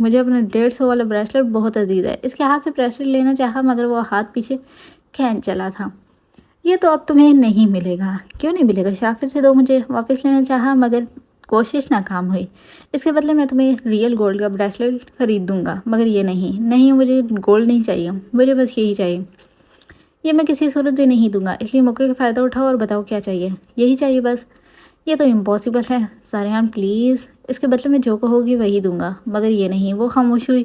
مجھے اپنا 150 والا بریسلٹ بہت عزیز ہے۔ اس کے ہاتھ سے بریسلٹ لینا چاہا مگر وہ ہاتھ پیچھے کھینچ چلا تھا۔ یہ تو اب تمہیں نہیں ملے گا۔ کیوں نہیں ملے گا؟ شرافت سے دو۔ مجھے واپس لینا چاہا مگر کوشش ناکام ہوئی۔ اس کے بدلے میں تمہیں ریئل گولڈ کا بریسلٹ خرید دوں گا، مگر یہ نہیں مجھے گولڈ نہیں چاہیے، مجھے بس یہی چاہیے۔ یہ میں کسی صورت بھی نہیں دوں گا، اس لیے موقع کا فائدہ اٹھاؤ اور بتاؤ کیا چاہیے۔ یہی چاہیے بس۔ یہ تو امپاسبل ہے زاریان پلیز، اس کے بدلے میں جو کہوگی وہی دوں گا، مگر یہ نہیں۔ وہ خاموش ہوئی،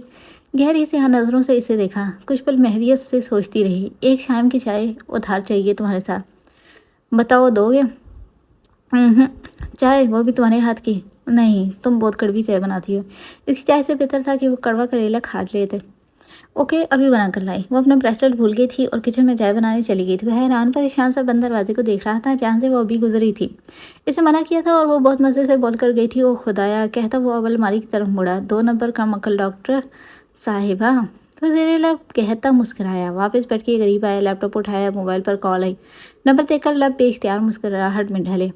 گہری سے نظروں سے اسے دیکھا، کچھ پل محویت سے سوچتی رہی۔ ایک شام کی چائے ادھار چاہیے تمہارے ساتھ، بتاؤ دو گے؟ چائے، وہ بھی تمہارے ہاتھ کی؟ نہیں، تم بہت کڑوی چائے بناتی ہو۔ اس کی چائے سے بہتر تھا کہ وہ کڑوا کریلا کھا لیتے۔ اوکے، ابھی بنا کر لائی۔ وہ اپنا بریسلٹ بھول گئی تھی اور کچن میں چائے بنانے چلی گئی تھی۔ وہ حیران پریشان سا بند دروازے کو دیکھ رہا تھا جہاں سے وہ ابھی گزری تھی۔ اسے منع کیا تھا اور وہ بہت مزے سے بول کر گئی تھی۔ او خدایا، کہتا وہ اب الماری کی طرف مڑا۔ 2 نمبر کا مکل ڈاکٹر صاحبہ، تو زیر لب کہتا مسکرایا، واپس بیٹھ کے قریب آیا، لیپ ٹاپ اٹھایا، موبائل پر کال آئی۔ نمبر دیکھ کر لب بے اختیار مسکراہٹ میں ڈھلے۔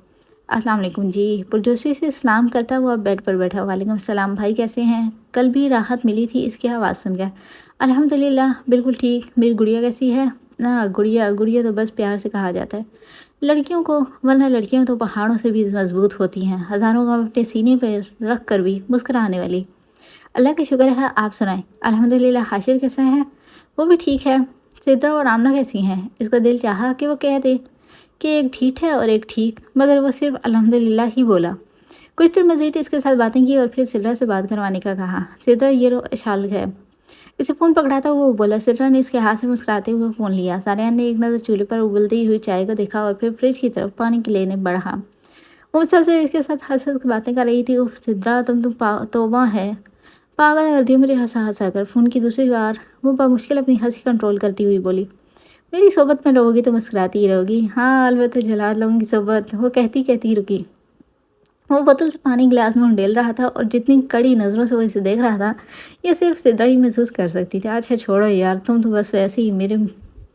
السلام علیکم جی، پرجوشی سے سلام کرتا وہ اب بیڈ پر بیٹھا۔ وعلیکم السلام بھائی، کیسے ہیں؟ کل بھی راحت ملی تھی اس کی آواز سن کر۔ الحمدللہ بالکل ٹھیک۔ میری گڑیا کیسی ہے؟ گڑیا تو بس پیار سے کہا جاتا ہے لڑکیوں کو، ورنہ لڑکیاں تو پہاڑوں سے بھی مضبوط ہوتی ہیں، ہزاروں کا اپنے سینے پر رکھ کر بھی مسکرانے والی۔ اللہ کا شکر ہے، آپ سنائیں؟ الحمدللہ۔ حاشر کیسا ہے؟ وہ بھی ٹھیک ہے۔ سدرا اور آمنہ کیسی ہیں؟ اس کا دل چاہا کہ وہ کہہ دے کہ ایک ٹھیک ہے اور ایک ٹھیک، مگر وہ صرف الحمدللہ ہی بولا۔ کچھ دیر مزید اس کے ساتھ باتیں کی اور پھر سدرا سے بات کروانے کا کہا۔ سدرا یہ رو شال ہے۔ اسے فون پکڑاتا ہوا وہ بولا۔ سدرا نے اس کے ہاتھ سے مسکراتے ہوئے فون لیا۔ زاریان نے ایک نظر چولہے پر ابلتی ہوئی چائے کو دیکھا اور پھر فریج کی طرف پانی لینے بڑھا۔ وہ مسلسل اس کے ساتھ ہنس ہنس باتیں کر رہی تھی۔ اف سدرا، تم توبہ ہے، پاگل کر دی مجھے ہنسا کر۔ فون کی دوسری بار وہ بمشکل اپنی ہنسی کنٹرول کرتی ہوئی بولی، میری صحبت میں رہو گی تو مسکراتی ہی رہو گی۔ ہاں البتہ جلا لوں گی صحبت، وہ کہتی رکی۔ وہ بوتل سے پانی گلاس میں انڈیل رہا تھا اور جتنی کڑی نظروں سے وہ اسے دیکھ رہا تھا یہ صرف سدرا ہی محسوس کر سکتی تھی۔ اچھا چھوڑو یار، تم تو بس ویسے ہی میرے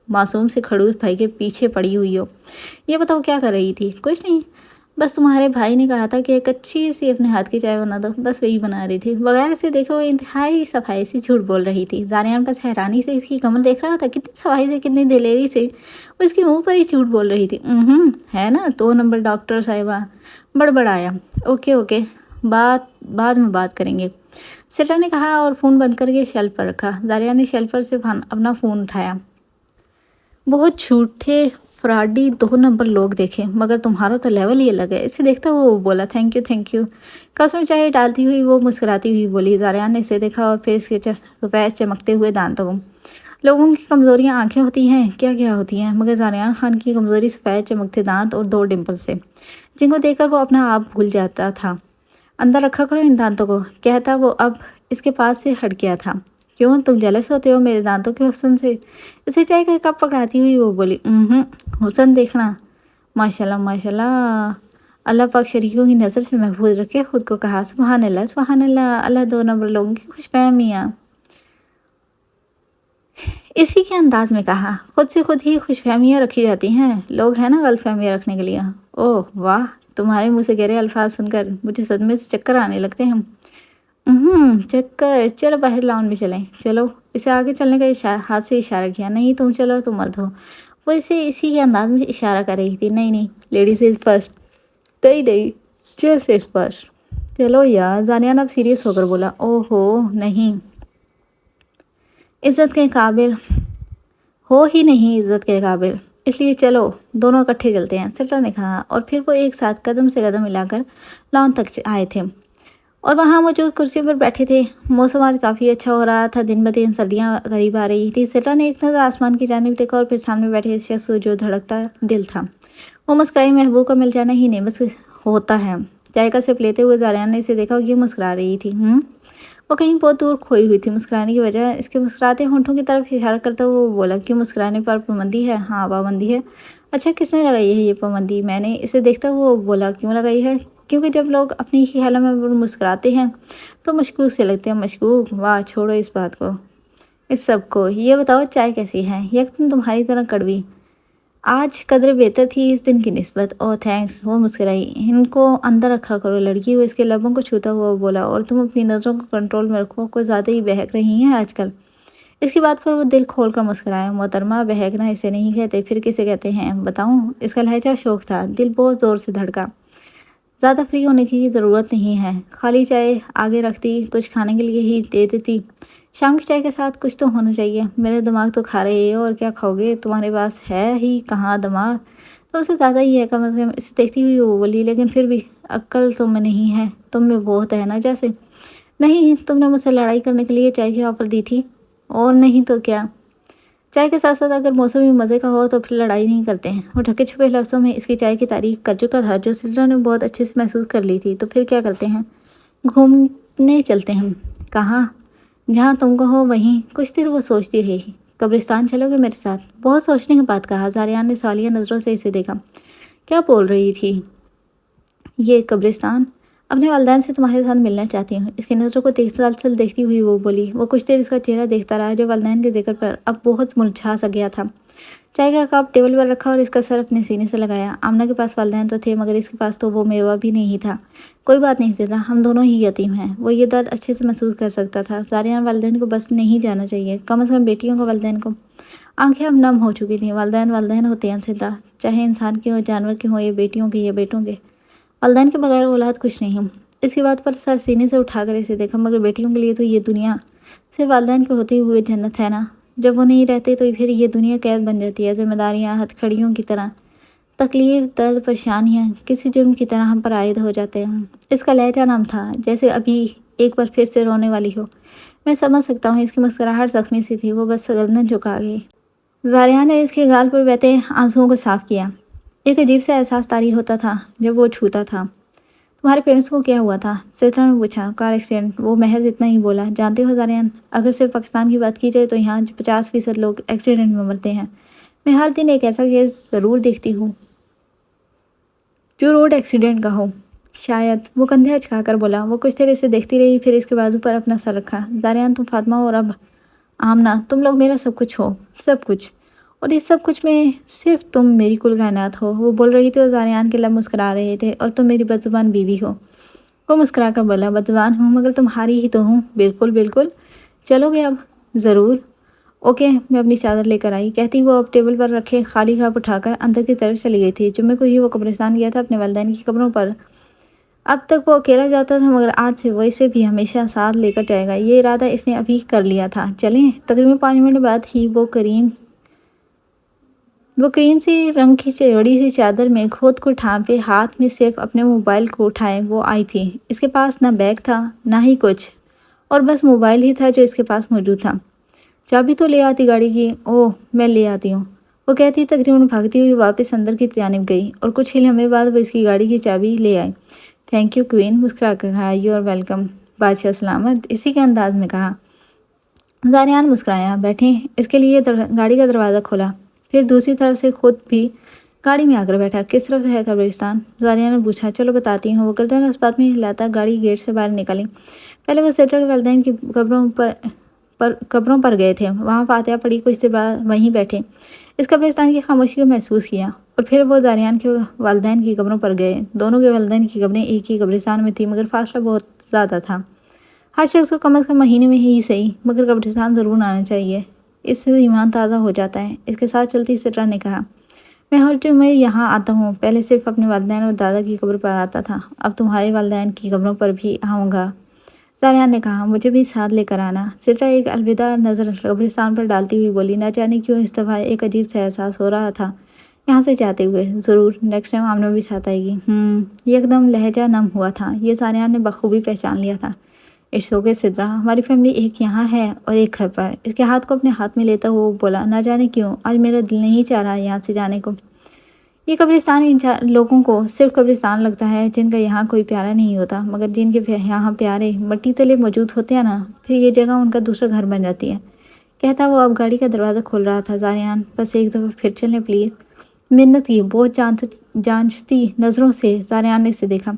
معصوم سے کھڑوس بھائی کے پیچھے پڑی ہوئی ہو۔ یہ بتاؤ کیا کر رہی تھی؟ کچھ نہیں، بس تمہارے بھائی نے کہا تھا کہ ایک اچھی سی اپنے ہاتھ کی چائے بنا دو، بس وہی بنا رہی تھی۔ بغیر اسے دیکھو وہ انتہائی صفائی سے جھوٹ بول رہی تھی۔ زاریان بس حیرانی سے اس کی کمر دیکھ رہا تھا، کتنی صفائی سے، کتنی دلیری سے وہ اس کے منہ پر ہی جھوٹ بول رہی تھی۔ ہے نا 2 نمبر ڈاکٹر صاحبہ، بڑبڑایا۔ اوکے، بعد میں بات کریں گے، سدرا نے کہا اور فون بند کر کے شیلف پر رکھا۔ زاریان نے شیلف پر سے اپنا فون اٹھایا۔ بہت جھوٹے فراڈی 2 نمبر لوگ دیکھے، مگر تمہارا تو لیول ہی الگ ہے۔ اسے دیکھتا وہ بولا، تھینک یو۔ کاسوں میں چائے ڈالتی ہوئی وہ مسکراتی ہوئی بولی۔ زاریان نے اسے دیکھا اور پھر اس کے سفید چمکتے ہوئے دانتوں کو۔ لوگوں کی کمزوریاں آنکھیں ہوتی ہیں، کیا ہوتی ہیں، مگر زاریان خان کی کمزوری سفید چمکتے دانت اور 2 ڈمپل سے، جن کو دیکھ کر وہ اپنا آپ بھول جاتا تھا۔ اندر رکھا کرو ان دانتوں کو، کہتا وہ اب اس کے پاس سے ہٹ گیا تھا۔ کیوں، تم جیلس ہوتے ہو میرے دانتوں کے حسن سے؟ اسے چائے کا کپ پکڑاتی ہوئی وہ بولی، حسن دیکھنا، ماشاءاللہ، اللہ پاک شریکوں کی نظر سے محفوظ رکھے۔ خود کو کہا، سبحان اللہ، اللہ 2 نمبر لوگوں کی خوش فہمیاں۔ اسی کے انداز میں کہا، خود سے خود ہی خوش فہمیاں رکھی جاتی ہیں، لوگ ہیں نا غلط فہمیاں رکھنے کے لیے۔ اوہ واہ، تمہارے منہ سے گہرے الفاظ سن کر مجھے صدمے سے چکر آنے لگتے ہیں۔ چکر، چلو باہر لاؤن میں چلیں۔ چلو، اسے آگے چلنے کا ہاتھ سے اشارہ کیا۔ نہیں تم چلو، تم مرد ہو۔ وہ اسے اسی کے انداز میں اشارہ کر رہی تھی۔ نہیں، لیڈیز از فرسٹ۔ نہیں، جسٹ از فرسٹ۔ چلو یار، زاریان اب سیریس ہو کر بولا۔ اوہو نہیں، عزت کے قابل ہو ہی نہیں، عزت کے قابل، اس لیے چلو دونوں اکٹھے چلتے ہیں، سدرا نے کہا۔ اور پھر وہ ایک ساتھ قدم سے قدم ملا کر لان تک آئے تھے اور وہاں موجود کرسیوں پر بیٹھے تھے۔ موسم آج کافی اچھا ہو رہا تھا، دن بدن سردیاں قریب آ رہی تھی۔ سدرا نے ایک نظر آسمان کی جانب دیکھا اور پھر سامنے بیٹھے اس شخص کو جو دھڑکتا دل تھا۔ وہ مسکرائی، محبوب کا مل جانا ہی نعمت ہوتا ہے۔ چائے کا سپ لیتے ہوئے زاریان نے اسے دیکھا، کیوں مسکرا رہی تھی؟ وہ کہیں بہت دور کھوئی ہوئی تھی۔ مسکرانے کی وجہ اس کے مسکراتے ہونٹوں کی طرف اشارہ کرتا ہوا وہ بولا، کیوں مسکرانے پر پابندی ہے؟ ہاں پابندی ہے۔ اچھا، کس نے لگائی ہے یہ پابندی؟ میں نے۔ اسے دیکھتا وہ بولا، کیوں لگائی ہے؟ کیونکہ جب لوگ اپنی ہی خیالوں میں مسکراتے ہیں تو مشکوک سے لگتے ہیں۔ مشکوک؟ واہ، چھوڑو اس بات کو، اس سب کو۔ یہ بتاؤ چائے کیسی ہے؟ یکدم تمہاری طرح کڑوی؟ آج قدر بہتر تھی اس دن کی نسبت، اور تھینکس۔ وہ مسکرائی۔ ان کو اندر رکھا کرو لڑکی، وہ اس کے لبوں کو چھوتا ہوا بولا، اور تم اپنی نظروں کو کنٹرول میں رکھو، کوئی زیادہ ہی بہک رہی ہیں آج کل۔ اس کی بات پر وہ دل کھول کر مسکرایا۔ محترمہ، بہکنا اسے نہیں کہتے، پھر کسے کہتے ہیں بتاؤں؟ اس کا لہجہ شوق تھا۔ دل بہت زور سے دھڑکا۔ زیادہ فری ہونے کی ضرورت نہیں ہے، خالی چائے آگے رکھتی، کچھ کھانے کے لیے ہی دے دیتی۔ شام کی چائے کے ساتھ کچھ تو ہونا چاہیے۔ میرا دماغ تو کھا رہے ہو، اور کیا کھاؤ گے؟ تمہارے پاس ہے ہی کہاں دماغ، تو اسے زیادہ ہی ہے کم از کم۔ اسے دیکھتی ہوئی وہ بولی، لیکن پھر بھی عقل تم میں نہیں ہے، تم میں بہت ہے نا جیسے۔ نہیں، تم نے مجھ سے لڑائی کرنے کے لیے چائے کی آفر دی تھی، اور نہیں تو کیا۔ چائے کے ساتھ ساتھ اگر موسم بھی مزے کا ہو تو پھر لڑائی نہیں کرتے ہیں۔ وہ ڈھکے چھپے لفظوں میں اس کی چائے کی تعریف کر چکا تھا، جو سلڈر نے بہت اچھے سے محسوس کر لی تھی۔ تو پھر کیا کرتے ہیں؟ گھومنے چلتے ہیں۔ کہاں؟ جہاں تم کہو وہیں۔ کچھ دیر وہ سوچتی رہی۔ قبرستان چلو گے میرے ساتھ؟ بہت سوچنے کے بعد کہا۔ زاریان نے سوالیہ نظروں سے اسے دیکھا۔ کیا بول رہی تھی یہ؟ قبرستان؟ اپنے والدین سے تمہارے ساتھ ملنا چاہتی ہوں۔ اس کی نظروں کو تسلسل دیکھتی ہوئی وہ بولی۔ وہ کچھ دیر اس کا چہرہ دیکھتا رہا، جو والدین کے ذکر پر اب بہت مرجھا سا گیا تھا۔ چائے کا کپ ٹیبل پر رکھا اور اس کا سر اپنے سینے سے لگایا۔ آمنہ کے پاس والدین تو تھے، مگر اس کے پاس تو وہ میوہ بھی نہیں تھا۔ کوئی بات نہیں زدرا، ہم دونوں ہی یتیم ہیں۔ وہ یہ درد اچھے سے محسوس کر سکتا تھا۔ زاریان والدین کو بس نہیں جانا چاہیے، کم از کم بیٹیوں کو والدین کو۔ آنکھیں اب نم ہو چکی تھیں۔ والدین والدین ہوتے ہیں زدرا، چاہے انسان کے ہوں، جانور کے ہوں، یا بیٹیوں کے یا بیٹوں کے۔ والدین کے بغیر اولاد کچھ نہیں۔ اس کی بات پر سر سینے سے اٹھا کر اسے دیکھا۔ مگر بیٹیوں کے لیے تو یہ دنیا صرف والدین کے ہوتے ہوئے جنت ہے نا۔ جب وہ نہیں رہتے تو پھر یہ دنیا قید بن جاتی ہے، ذمہ داریاں ہتھکڑیوں کی طرح، تکلیف، درد، پریشانیاں کسی جرم کی طرح ہم پر عائد ہو جاتے ہیں۔ اس کا لہجہ نم تھا، جیسے ابھی ایک بار پھر سے رونے والی ہو۔ میں سمجھ سکتا ہوں۔ اس کی مسکراہٹ زخمی سی تھی، وہ بس گردن جھکا گئی۔ زاریان نے اس کے گال پر بہتے آنسوؤں کو صاف کیا۔ ایک عجیب سا احساس طاری ہوتا تھا جب وہ چھوتا تھا۔ تمہارے پیرنٹس کو کیا ہوا تھا؟ زدرا نے پوچھا۔ کار ایکسیڈنٹ، وہ محض اتنا ہی بولا۔ جانتے ہو زاریان، اگر صرف پاکستان کی بات کی جائے تو یہاں 50% لوگ ایکسیڈنٹ میں مرتے ہیں۔ میں ہر دن ایک ایسا کیس ضرور دیکھتی ہوں جو روڈ ایکسیڈنٹ کا ہو۔ شاید۔ وہ کندھے اچکا کر بولا۔ وہ کچھ دیر اسے دیکھتی رہی، پھر اس کے بازو پر اپنا سر رکھا۔ زاریان، تم فاطمہ اور اب آمنہ، تم لوگ میرا سب کچھ ہو، سب کچھ، اور اس سب کچھ میں صرف تم میری کل کائنات ہو۔ وہ بول رہی تھی اور زاریان کے لب مسکرا رہے تھے۔ اور تم میری بدزبان بیوی ہو۔ وہ مسکرا کر بولا۔ بدزبان ہوں، مگر تمہاری ہی تو ہوں۔ بالکل بالکل۔ چلو گے اب؟ ضرور۔ اوکے، میں اپنی چادر لے کر آئی، کہتی وہ اب ٹیبل پر رکھے خالی کپ اٹھا کر اندر کی طرف چلی گئی تھی۔ جمعے کو ہی وہ قبرستان گیا تھا اپنے والدین کی قبروں پر۔ اب تک وہ اکیلا جاتا تھا، مگر آج سے وہ اسے بھی ہمیشہ ساتھ لے کر جائے گا۔ یہ ارادہ اس نے ابھی کر لیا تھا۔ چلیں؟ تقریباً 5 منٹ بعد ہی وہ کریم سی رنگ کی چوڑی سی چادر میں خود کو ڈھانپے، ہاتھ میں صرف اپنے موبائل کو اٹھائے وہ آئی تھی۔ اس کے پاس نہ بیگ تھا نہ ہی کچھ، اور بس موبائل ہی تھا جو اس کے پاس موجود تھا۔ چابی تو لے آتی گاڑی کی۔ اوہ، میں لے آتی ہوں، وہ کہتی تقریباً بھاگتی ہوئی واپس اندر کی جانب گئی، اور کچھ ہی لمحے بعد وہ اس کی گاڑی کی چابی لے آئی۔ تھینک یو کوئین، مسکرا کر کہا۔ یو آر ویلکم، بادشاہ سلامت، اسی کے انداز میں کہا۔ زاریان مسکرایا۔ بیٹھیں۔ اس کے لیے گاڑی کا دروازہ کھولا، پھر دوسری طرف سے خود بھی گاڑی میں آ کر بیٹھا۔ کس طرف ہے قبرستان؟ زاریان نے پوچھا۔ چلو بتاتی ہوں۔ وہ گردن اس بات میں ہلاتا گاڑی گیٹ سے باہر نکلی۔ پہلے وہ زدرا کے والدین کی قبروں پر گئے تھے، وہاں فاتحہ پڑھی، کچھ دیر بعد وہیں بیٹھے، اس قبرستان کی خاموشی کو محسوس کیا، اور پھر وہ زاریان کے والدین کی قبروں پر گئے۔ دونوں کے والدین کی قبریں ایک ہی قبرستان میں تھیں، مگر فاصلہ بہت زیادہ تھا۔ ہر شخص کو کم از کم مہینے میں ہی صحیح، مگر قبرستان ضرور آنا چاہیے، اس سے ایمان تازہ ہو جاتا ہے۔ اس کے ساتھ چلتی زدرا نے کہا۔ میں ہر جمعے یہاں آتا ہوں، پہلے صرف اپنے والدین اور دادا کی قبر پر آتا تھا، اب تمہارے والدین کی قبروں پر بھی آؤں گا۔ زاریان نے کہا۔ مجھے بھی ساتھ لے کر آنا۔ زدرا ایک الوداع نظر قبرستان پر ڈالتی ہوئی بولی۔ نہ جانے کیوں اس دفعہ ایک عجیب سا احساس ہو رہا تھا یہاں سے جاتے ہوئے۔ ضرور، نیکسٹ ٹائم آمنہ بھی ساتھ آئے گی۔ یک دم لہجہ نم ہوا تھا، یہ زاریان نے بخوبی پہچان لیا تھا۔ اٹس اوکے زدرا، ہماری فیملی ایک یہاں ہے اور ایک گھر پر۔ اس کے ہاتھ کو اپنے ہاتھ میں لیتا ہوا وہ بولا۔ نہ جانے کیوں آج میرا دل نہیں چاہ رہا یہاں سے جانے کو۔ یہ قبرستان ان لوگوں کو صرف قبرستان لگتا ہے جن کا یہاں کوئی پیارا نہیں ہوتا، مگر جن کے یہاں پیارے مٹی تلے موجود ہوتے ہیں نا، پھر یہ جگہ ان کا دوسرا گھر بن جاتی ہے۔ کہتا وہ اب گاڑی کا دروازہ کھول رہا تھا۔ زاریان، بس ایک دفعہ پھر چلیں پلیز، منت کی بہت جانچتی نظروں سے زاریان نے اسے دیکھا۔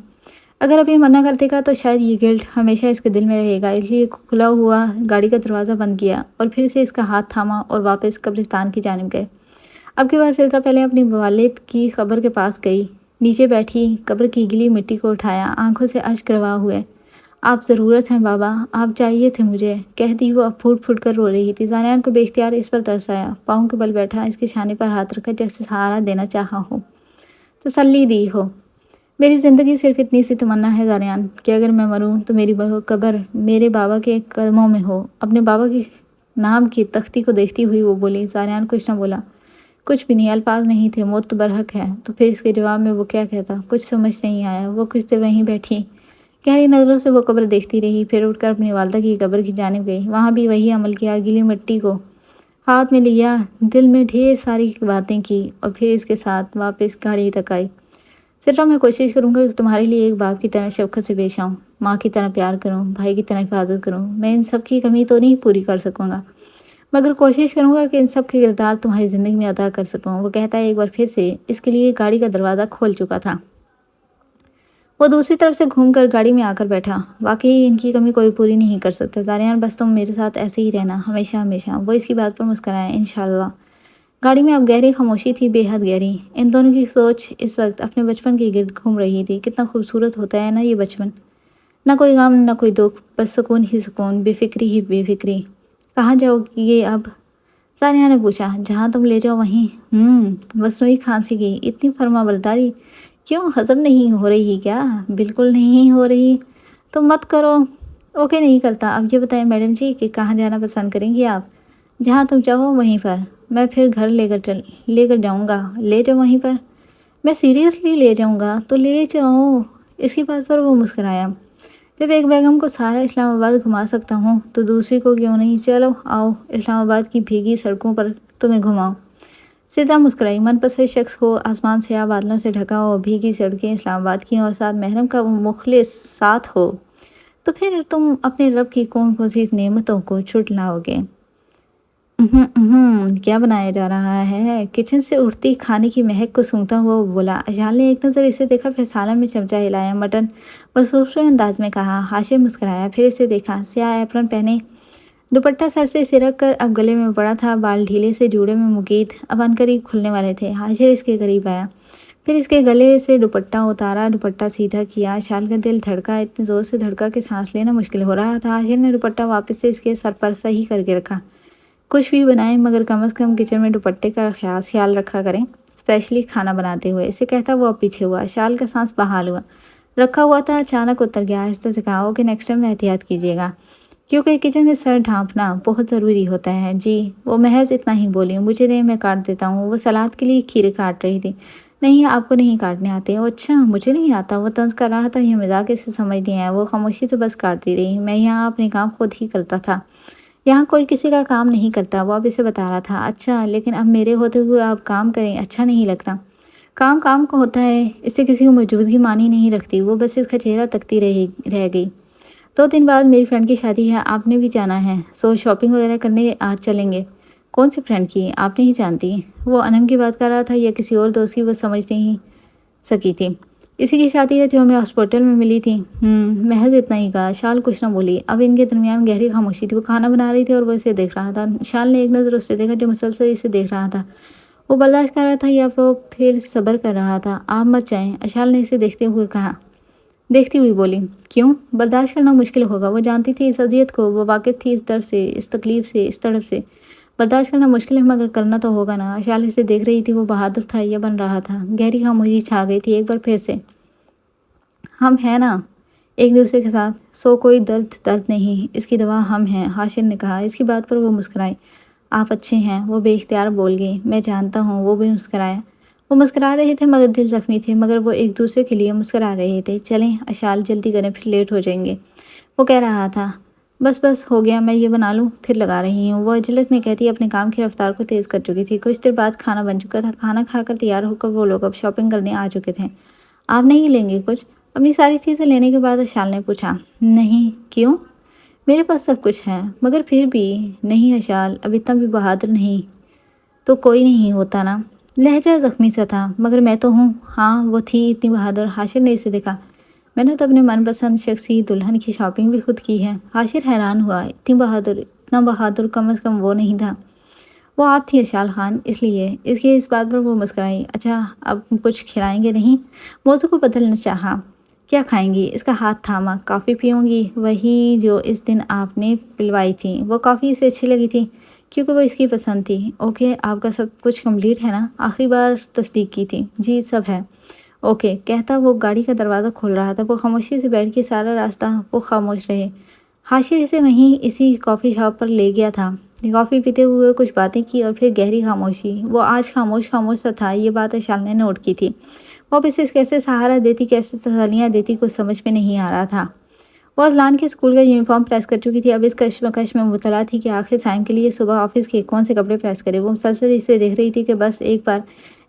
اگر ابھی منع کر دے گا تو شاید یہ گلٹ ہمیشہ اس کے دل میں رہے گا، اس لیے کھلا ہوا گاڑی کا دروازہ بند کیا، اور پھر سے اس کا ہاتھ تھاما اور واپس قبرستان کی جانب گئے۔ اب کے بعد سلطرہ پہلے اپنی والد کی قبر کے پاس گئی، نیچے بیٹھی، قبر کی گلی مٹی کو اٹھایا، آنکھوں سے اشک روا ہوئے۔ آپ ضرورت ہیں بابا، آپ چاہیے تھے مجھے، کہتی وہ اب پھوٹ پھوٹ کر رو رہی تھی۔ زانیار کو بے اختیار اس پر ترس آیا، پاؤں کے بل بیٹھا، اس کے شانے پر ہاتھ رکھا جیسے سہارا دینا چاہا ہو، تسلی دی ہو۔ میری زندگی صرف اتنی سی تمنا ہے زانیار کہ اگر میں مروں تو میری قبر میرے بابا کے قدموں میں ہو۔ اپنے بابا کے نام کی تختی کو دیکھتی ہوئی وہ بولی۔ زانیار کچھ نہ بولا، کچھ بھی نہیں، الفاظ نہیں تھے، موت تو برحق ہے، تو پھر اس کے جواب میں وہ کیا کہتا؟ کچھ سمجھ نہیں آیا۔ وہ کچھ دیر وہیں بیٹھی، گہری نظروں سے وہ قبر دیکھتی رہی، پھر اٹھ کر اپنی والدہ کی قبر کی جانب گئی، وہاں بھی وہی عمل کیا، گیلی مٹی کو ہاتھ میں لیا، دل میں ڈھیر ساری باتیں کی، اور پھر اس کے ساتھ واپس گاڑی تک آئی۔ سلطرہ میں کوشش کروں گا کہ تمہارے لیے ایک باپ کی طرح شفقت سے پیش آؤں، ماں کی طرح پیار کروں، بھائی کی طرح حفاظت کروں۔ میں ان سب کی کمی تو نہیں پوری کر سکوں گا، مگر کوشش کروں گا کہ ان سب کے کردار تمہاری زندگی میں ادا کر سکوں۔ وہ کہتا ہے ایک بار پھر سے اس کے لیے گاڑی کا دروازہ کھول چکا تھا۔ وہ دوسری طرف سے گھوم کر گاڑی میں آ کر بیٹھا۔ واقعی ان کی کمی کوئی پوری نہیں کر سکتا زانیار، بس تم میرے ساتھ ایسے ہی رہنا، ہمیشہ ہمیشہ۔ وہ اس کی بات پر مسکرائے، انشاءاللہ۔ گاڑی میں اب گہری خاموشی تھی، بے حد گہری۔ ان دونوں کی سوچ اس وقت اپنے بچپن کے گرد گھوم رہی تھی۔ کتنا خوبصورت ہوتا ہے نا یہ بچپن، نہ کوئی غم نہ کوئی دکھ، بس سکون ہی سکون، بے فکری ہی بے فکری۔ کہاں جاؤ گے اب؟ زانیہ نے پوچھا۔ جہاں تم لے جاؤ وہیں۔ مصنوعی کھانسی کی اتنی فرما برداری، کیوں ہضم نہیں ہو رہی کیا؟ بالکل نہیں ہو رہی تو مت کرو۔ اوکے نہیں کرتا۔ اب یہ بتائیں میڈم جی کہ کہاں جانا پسند کریں گی آپ؟ جہاں تم چاہو وہیں پر، میں پھر گھر لے کر جاؤں گا۔ لے جاؤ وہیں پر؟ میں سیریسلی لے جاؤں گا تو لے جاؤ۔ اس کی بات پر وہ مسکرایا۔ جب ایک بیگم کو سارا اسلام آباد گھما سکتا ہوں تو دوسری کو کیوں نہیں؟ چلو آؤ، اسلام آباد کی بھیگی سڑکوں پر تمہیں گھماؤں۔ سلطرہ مسکرائی۔ من پسند شخص ہو، آسمان سیاہ بادلوں سے ڈھکا ہو، بھیگی سڑکیں اسلام آباد کی، اور ساتھ محرم کا مخلص ساتھ ہو، تو پھر تم اپنے رب کی کون کون سی نعمتوں کو چھٹ لاؤ گے؟ کیا بنایا جا رہا ہے؟ کچن سے اٹھتی کھانے کی مہک کو سونگھتا ہوا وہ بولا۔ اشال نے ایک نظر اسے دیکھا، پھر سالن میں چمچہ ہلایا، مٹن مصروف انداز میں کہا۔ حاشر مسکرایا، پھر اسے دیکھا، سیاہ ایپرن پہنے، دوپٹہ سر سے سرک کر اب گلے میں پڑا تھا، بال ڈھیلے سے جوڑے میں مقید، اب عنقریب کھلنے والے تھے۔ حاشر اس کے قریب آیا، پھر اس کے گلے سے دوپٹہ اتارا، دوپٹہ سیدھا کیا۔ اشال کا دل دھڑکا، اتنے زور سے دھڑکا کہ سانس لینا مشکل ہو رہا تھا۔ حاشر نے دوپٹہ واپس سے اس کے سر پر صحیح کر کے رکھا۔ کچھ بھی بنائیں مگر کم از کم کچن میں دوپٹے کا خیال رکھا کریں، اسپیشلی کھانا بناتے ہوئے۔ اسے کہتا وہ اب پیچھے ہوا۔ اشال کا سانس بحال ہوا، رکھا ہوا تھا اچانک اتر گیا۔ آہستہ سے کہا، اوکے نیکسٹ ٹائم احتیاط کیجیے گا، کیونکہ کچن میں سر ڈھانپنا بہت ضروری ہوتا ہے۔ جی۔ وہ محض اتنا ہی بولی۔ مجھے دیں، میں کاٹ دیتا ہوں۔ وہ سلاد کے لیے کھیرے کاٹ رہی تھی۔ نہیں، آپ کو نہیں کاٹنے آتے؟ اچھا، مجھے نہیں آتا۔ وہ طنز کر رہا تھا، یہ مذاق اسے سمجھ نہیں آیا۔ وہ خاموشی سے بس کاٹتی رہی۔ میں یہاں اپنے کام خود ہی کرتا تھا، یہاں کوئی کسی کا کام نہیں کرتا۔ وہ اب اسے بتا رہا تھا۔ اچھا، لیکن اب میرے ہوتے ہوئے آپ کام کریں، اچھا نہیں لگتا۔ کام کام کو ہوتا ہے، اس سے کسی کو موجودگی مانی نہیں رکھتی۔ وہ بس اس کا چہرہ تکتی رہ گئی۔ 2 دن بعد میری فرینڈ کی شادی ہے، آپ نے بھی جانا ہے، سو شاپنگ وغیرہ کرنے آج چلیں گے۔ کون سی فرینڈ کی؟ آپ نہیں جانتی؟ وہ انم کی بات کر رہا تھا یا کسی اور دوست کی، وہ سمجھ نہیں سکی تھی۔ اسی کی شادی ہے جو ہمیں ہاسپٹل میں ملی تھی۔ محض اتنا ہی کہا۔ شال کچھ نہ بولی۔ اب ان کے درمیان گہری خاموشی تھی۔ وہ کھانا بنا رہی تھی اور وہ اسے دیکھ رہا تھا۔ شال نے ایک نظر اسے دیکھا جو مسلسل اسے دیکھ رہا تھا۔ وہ برداشت کر رہا تھا یا وہ پھر صبر کر رہا تھا؟ آپ مت جائیں، اشال نے اسے دیکھتے ہوئے کہا۔ دیکھتی ہوئی بولی۔ کیوں؟ برداشت کرنا مشکل ہوگا۔ وہ جانتی تھی اس اذیت کو، وہ واقف تھی اس درد سے، اس تکلیف سے، اس تڑپ سے۔ برداشت کرنا مشکل ہے مگر کرنا تو ہوگا نا۔ اشال اسے دیکھ رہی تھی، وہ بہادر تھا یا بن رہا تھا؟ گہری خاموشی چھا گئی تھی۔ ایک بار پھر سے، ہم ہیں نا ایک دوسرے کے ساتھ، سو کوئی درد نہیں، اس کی دوا ہم ہیں، حاشر نے کہا۔ اس کی بات پر وہ مسکرائی۔ آپ اچھے ہیں، وہ بے اختیار بول گئی۔ میں جانتا ہوں، وہ بھی مسکرایا۔ وہ مسکرا رہے تھے مگر دل زخمی تھے، مگر وہ ایک دوسرے کے لیے مسکرا رہے تھے۔ چلیں اشال، جلدی کریں پھر لیٹ ہو جائیں گے، وہ کہہ رہا تھا۔ بس ہو گیا، میں یہ بنا لوں پھر لگا رہی ہوں، وہ عجلت میں کہتی اپنے کام کی رفتار کو تیز کر چکی تھی۔ کچھ دیر بعد کھانا بن چکا تھا۔ کھانا کھا کر تیار ہو کر وہ لوگ اب شاپنگ کرنے آ چکے تھے۔ آپ نہیں لیں گے کچھ؟ اپنی ساری چیزیں لینے کے بعد اشال نے پوچھا۔ نہیں۔ کیوں؟ میرے پاس سب کچھ ہے۔ مگر پھر بھی نہیں اشال، اب اتنا بھی بہادر نہیں تو کوئی نہیں ہوتا نا۔ لہجہ زخمی سا تھا۔ مگر میں تو ہوں۔ ہاں وہ تھی اتنی بہادر۔ حاشر نے اسے دیکھا۔ میں نے تو اپنے من پسند شخصی دلہن کی شاپنگ بھی خود کی ہے۔ حاشر حیران ہوا۔ اتنا بہادر کم از کم وہ نہیں تھا۔ وہ آپ تھی اشال خان، اس لیے اس بات پر وہ مسکرائی۔ اچھا اب کچھ کھلائیں گے نہیں؟ موضوع کو بدلنا چاہا۔ کیا کھائیں گی؟ اس کا ہاتھ تھاما۔ کافی پیوں گی؟ وہی جو اس دن آپ نے پلوائی تھی، وہ کافی اسے اچھی لگی تھی کیونکہ وہ اس کی پسند تھی۔ اوکے، آپ کا سب کچھ کمپلیٹ ہے نا؟ آخری بار تصدیق کی تھی۔ جی سب ہے۔ اوکے کہتا وہ گاڑی کا دروازہ کھول رہا تھا۔ وہ خاموشی سے بیٹھ کے سارا راستہ وہ خاموش رہے۔ حاشر اسے وہیں اسی کافی شاپ پر لے گیا تھا۔ کافی پیتے ہوئے کچھ باتیں کی اور پھر گہری خاموشی۔ وہ آج خاموش سا تھا۔ یہ بات اشال نے نوٹ کی تھی۔ وہ اب اسے کیسے سہارا دیتی، کیسے تسلیاں دیتی، کچھ سمجھ میں نہیں آ رہا تھا۔ وہ اذلان کے اسکول کا یونیفارم پریس کر چکی تھی۔ اب اس کشمکش میں مبتلا تھی کہ آخر سائم کے لیے صبح آفس کے کون سے کپڑے پریس کرے۔ وہ مسلسل اسے دیکھ رہی تھی کہ بس ایک بار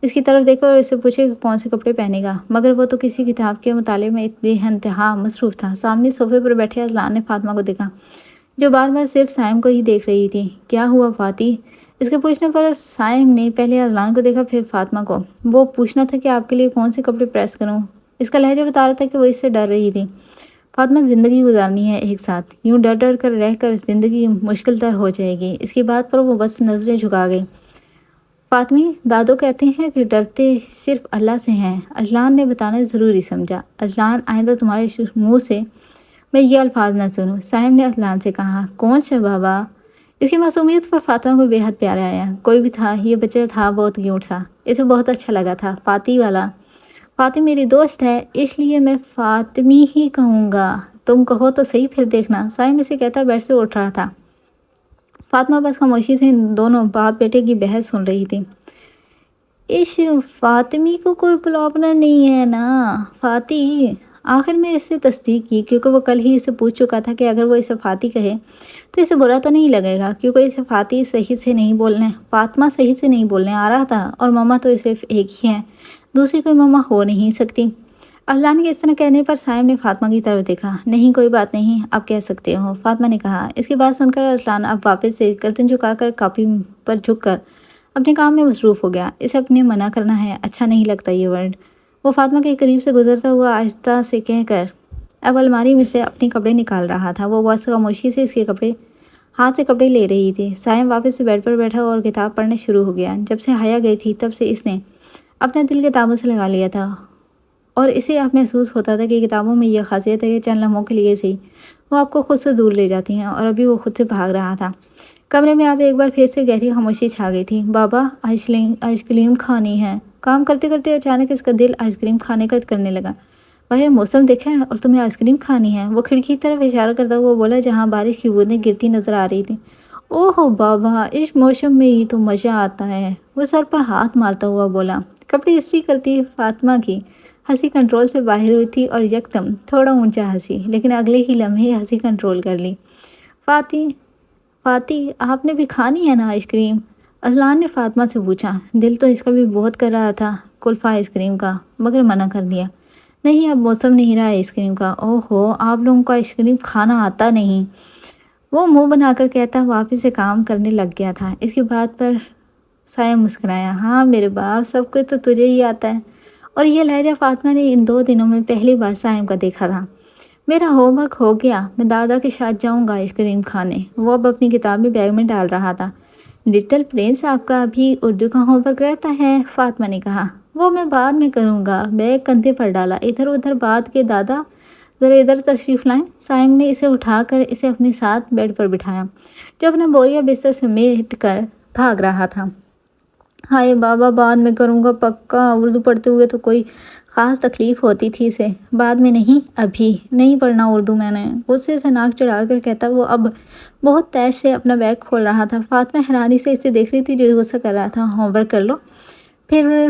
اس کی طرف دیکھے اور اسے پوچھے کہ کون سے کپڑے پہنے گا، مگر وہ تو کسی کتاب کے مطالعے میں بے انتہا مصروف تھا۔ سامنے صوفے پر بیٹھے اذلان نے فاطمہ کو دیکھا جو بار بار صرف سائم کو ہی دیکھ رہی تھی۔ کیا ہوا فاطی؟ اس کے پوچھنے پر سائم نے پہلے اذلان کو دیکھا پھر فاطمہ کو۔ وہ پوچھنا تھا کہ آپ کے لیے کون سے کپڑے پریس کروں؟ اس کا لہجہ بتا رہا تھا کہ وہ اس سے ڈر رہی تھی۔ فاطمہ زندگی گزارنی ہے ایک ساتھ، یوں ڈر ڈر کر رہ کر زندگی مشکل تر ہو جائے گی۔ اس کی بات پر وہ بس نظریں جھکا گئی۔ فاطمی، دادو کہتے ہیں کہ ڈرتے صرف اللہ سے ہیں۔ اذلان نے بتانا ضروری سمجھا۔ اذلان آئندہ تمہارے منہ سے میں یہ الفاظ نہ سنوں، سائم نے اذلان سے کہا۔ کون سا بابا؟ اس کی معصومیت پر فاطمہ کو بے حد پیار آیا۔ کوئی بھی تھا، یہ بچہ تھا بہت کیوٹ تھا، اسے بہت اچھا لگا تھا۔ فاطی والا؟ فاطم میری دوست ہے، اس لیے میں فاطمی ہی کہوں گا۔ تم کہو تو صحیح، پھر دیکھنا۔ سائم اسے کہتا بیٹھ سے اٹھ رہا تھا۔ فاطمہ بس خاموشی سے ان دونوں باپ بیٹے کی بحث سن رہی تھی۔ اس فاطمی کو کوئی پرابلم نہیں ہے نا فاطی؟ آخر میں اس سے تصدیق کی کیونکہ وہ کل ہی اسے پوچھ چکا تھا کہ اگر وہ اسے فاطی کہے تو اسے برا تو نہیں لگے گا، کیونکہ اسے فاطمہ صحیح سے نہیں بولنے آ رہا تھا اور ماما تو صرف ایک ہی ہیں، دوسری کوئی ماما ہو نہیں سکتی۔ اذلان کے اس طرح کہنے پر سائم نے فاطمہ کی طرف دیکھا۔ نہیں کوئی بات نہیں، آپ کہہ سکتے ہو، فاطمہ نے کہا۔ اس کی بات سن کر اذلان اب واپس سے گردن جھکا کر کاپی پر جھک کر اپنے کام میں مصروف ہو گیا۔ اسے اپنے منع کرنا ہے، اچھا نہیں لگتا یہ ورڈ۔ وہ فاطمہ کے قریب سے گزرتا ہوا آہستہ سے کہہ کر اب الماری میں سے اپنے کپڑے نکال رہا تھا۔ وہ بس خاموشی سے اس کے ہاتھ سے کپڑے لے رہی تھی۔ سائم واپس سے بیڈ پر بیٹھا اور کتاب پڑھنا شروع ہو گیا۔ جب سے حیا گئی تھی تب سے اس نے اپنا دل کتابوں سے لگا لیا تھا اور اسے اب محسوس ہوتا تھا کہ کتابوں میں یہ خاصیت ہے کہ چند لمحوں کے لیے صحیح وہ آپ کو خود سے دور لے جاتی ہیں، اور ابھی وہ خود سے بھاگ رہا تھا۔ کمرے میں اب ایک بار پھر سے گہری خاموشی چھا گئی تھی۔ بابا آئس کریم کھانی ہے؟ کام کرتے کرتے اچانک اس کا دل آئس کریم کھانے کا کرنے لگا۔ باہر موسم دیکھا ہے اور تمہیں آئس کریم کھانی ہے؟ وہ کھڑکی کی طرف اشارہ کرتا ہوا بولا جہاں بارش کی بوندیں گرتی نظر آ رہی تھیں۔ اوہ بابا، اس موسم میں ہی تو مزہ آتا ہے، وہ سر پر ہاتھ مارتا ہوا بولا۔ کپڑے استری کرتی فاطمہ کی ہنسی کنٹرول سے باہر ہوئی تھی اور یکدم تھوڑا اونچا ہنسی، لیکن اگلے ہی لمحے ہنسی کنٹرول کر لی۔ فاطی آپ نے بھی کھانی ہے نا آئس کریم؟ اذلان نے فاطمہ سے پوچھا۔ دل تو اس کا بھی بہت کر رہا تھا کلفہ آئس کریم کا، مگر منع کر دیا۔ نہیں اب موسم نہیں رہا آئس کریم کا۔ اوہو، آپ لوگوں کو آئس کریم کھانا آتا نہیں، وہ منہ بنا کر کہتا واپس سے کام کرنے لگ گیا تھا۔ اس کی بات پر سائم مسکرایا۔ ہاں میرے باپ، سب کچھ تو تجھے ہی آتا ہے۔ اور یہ لہجہ فاطمہ نے ان 2 دنوں میں پہلی بار سائم کا دیکھا تھا۔ میرا ہوم ورک ہو گیا، میں دادا کے ساتھ جاؤں گا آئس کریم کھانے۔ وہ اب اپنی کتاب میں بیگ میں ڈال رہا تھا۔ لٹل پرنس آپ کا ابھی اردو کا ہوم ورک رہتا ہے؟ فاطمہ نے کہا۔ وہ میں بعد میں کروں گا۔ بیگ کندھے پر ڈالا، ادھر ادھر بات کے دادا ذرا ادھر تشریف لائیں۔ سائم نے اسے اٹھا کر اسے اپنے ساتھ بیڈ پر بٹھایا جو اپنا بوریا بستر سمیٹ کر بھاگ رہا تھا۔ ہائے بابا، بعد میں کروں گا پکا۔ اردو پڑھتے ہوئے تو کوئی خاص تکلیف ہوتی تھی اسے، بعد میں نہیں، ابھی نہیں پڑھنا اردو میں نے، غصے سے ناک چڑھا کر کہتا وہ اب بہت تیز سے اپنا بیگ کھول رہا تھا۔ فاطمہ حیرانی سے اسے دیکھ رہی تھی جو غصہ کر رہا تھا۔ ہوم ورک کر لو، پھر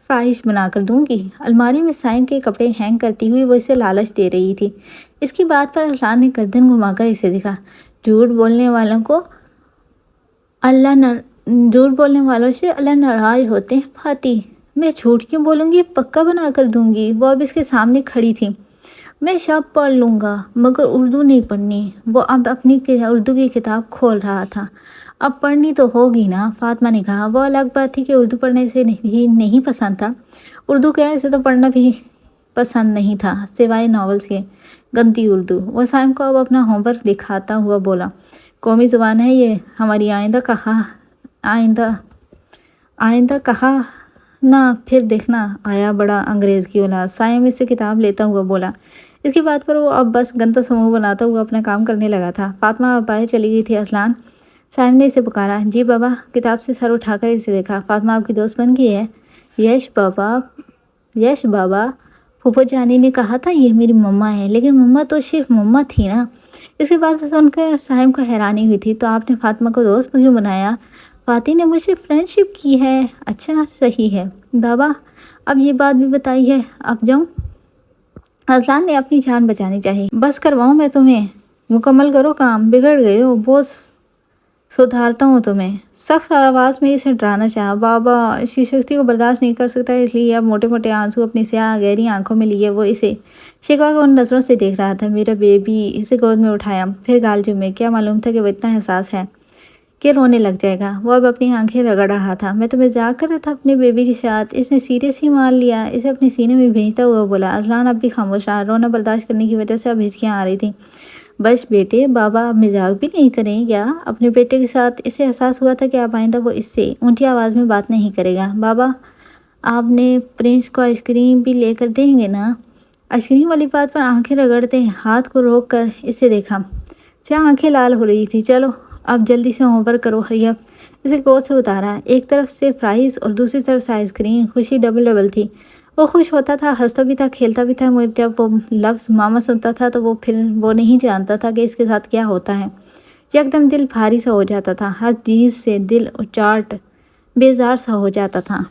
فرائش بنا کر دوں گی۔ الماری میں سائم کے کپڑے ہینگ کرتی ہوئی وہ اسے لالچ دے رہی تھی۔ اس کی بات پر اذلان نے گردن گھما کر اسے دیکھا۔ جھوٹ بولنے والوں سے اللہ ناراض ہوتے ہیں فاطی۔ میں جھوٹ کیوں بولوں گی، پکا بنا کر دوں گی۔ وہ اب اس کے سامنے کھڑی تھی۔ میں سب پڑھ لوں گا مگر اردو نہیں پڑھنی۔ وہ اب اپنی اردو کی کتاب کھول رہا تھا۔ اب پڑھنی تو ہوگی نا، فاطمہ نے کہا۔ وہ الگ بات تھی کہ اردو پڑھنے سے نہیں پسند تھا، اردو کیا اسے تو پڑھنا بھی پسند نہیں تھا سوائے ناولز کے، گندی اردو۔ وہ سائم کو اب اپنا ہوم ورک دکھاتا ہوا بولا۔ قومی زبان ہے یہ، ہماری آئندہ کا آئندہ آئندہ کہا نہ پھر دیکھنا آیا بڑا انگریز کی اولاد، سائے میں سے کتاب لیتا ہوا بولا۔ اس کی بات پر وہ اب بس گنتا سموہ بناتا ہوا اپنا کام کرنے لگا تھا۔ فاطمہ اب باہر چلی گئی تھی۔ اصلان صاحب نے اسے پکارا۔ جی بابا۔ کتاب سے سر اٹھا کر اسے دیکھا۔ فاطمہ آپ کی دوست بن گئی ہے؟ یش بابا پھوپھو جانی نے کہا تھا یہ میری مما ہے، لیکن مما تو صرف مما تھی نا۔ اس کے بعد سن کر صاحب کو حیرانی ہوئی تھی۔ تو آپ نے فاطمہ کو دوست کیوں بنایا؟ فاطمہ نے مجھ سے فرینڈ شپ کی ہے۔ اچھا صحیح ہے بابا، اب یہ بات بھی بتائی ہے، اب جاؤں؟ اصلان نے اپنی جان بچانی چاہی۔ بس کرواؤں میں تمہیں؟ مکمل کرو کام، بگڑ گئے ہو، بہت سدھارتا ہوں تمہیں۔ سخت آواز میں اسے ڈرانا چاہا۔ بابا شیشکتی کو برداشت نہیں کر سکتا، اس لیے اب موٹے موٹے آنسو اپنی سیاہ گہری آنکھوں میں لیے وہ اسے شکوہ کو ان نظروں سے دیکھ رہا تھا۔ میرا بیبی، اسے گود میں اٹھایا، پھر گال چومے۔ کیا معلوم تھا کہ وہ اتنا حساس ہے کہ رونے لگ جائے گا۔ وہ اب اپنی آنکھیں رگڑ رہا تھا۔ میں تو مذاق کر رہا تھا اپنے بیبی کے ساتھ، اس نے سیریس ہی مان لیا۔ اسے اپنے سینے میں بھیجتا ہوا بولا۔ اصلان اب بھی خاموش رہا۔ رونا برداشت کرنے کی وجہ سے اب ہچکیاں آ رہی تھیں۔ بس بیٹے، بابا اب مذاق بھی نہیں کریں گا اپنے بیٹے کے ساتھ؟ اسے احساس ہوا تھا کہ اب آئندہ وہ اس سے اونچی آواز میں بات نہیں کرے گا۔ بابا آپ نے پرنس کو آئس کریم بھی لے کر دیں گے نا؟ آئس کریم والی بات پر آنکھیں رگڑتے ہاتھ کو روک کر اسے دیکھا۔ سیاہ آنکھیں لال ہو رہی تھی۔ چلو اب جلدی سے ہوم ورک کرو۔ ہری اپ۔ اسے گود سے اتارا۔ ایک طرف سے فرائز اور دوسری طرف سے آئس کریم۔ خوشی ڈبل تھی۔ وہ خوش ہوتا تھا، ہنستا بھی تھا، کھیلتا بھی تھا، مگر جب وہ لفظ ماما سنتا تھا تو پھر وہ نہیں جانتا تھا کہ اس کے ساتھ کیا ہوتا ہے۔ یکدم دل بھاری سا ہو جاتا تھا، ہر چیز سے دل اچاٹ بیزار سا ہو جاتا تھا۔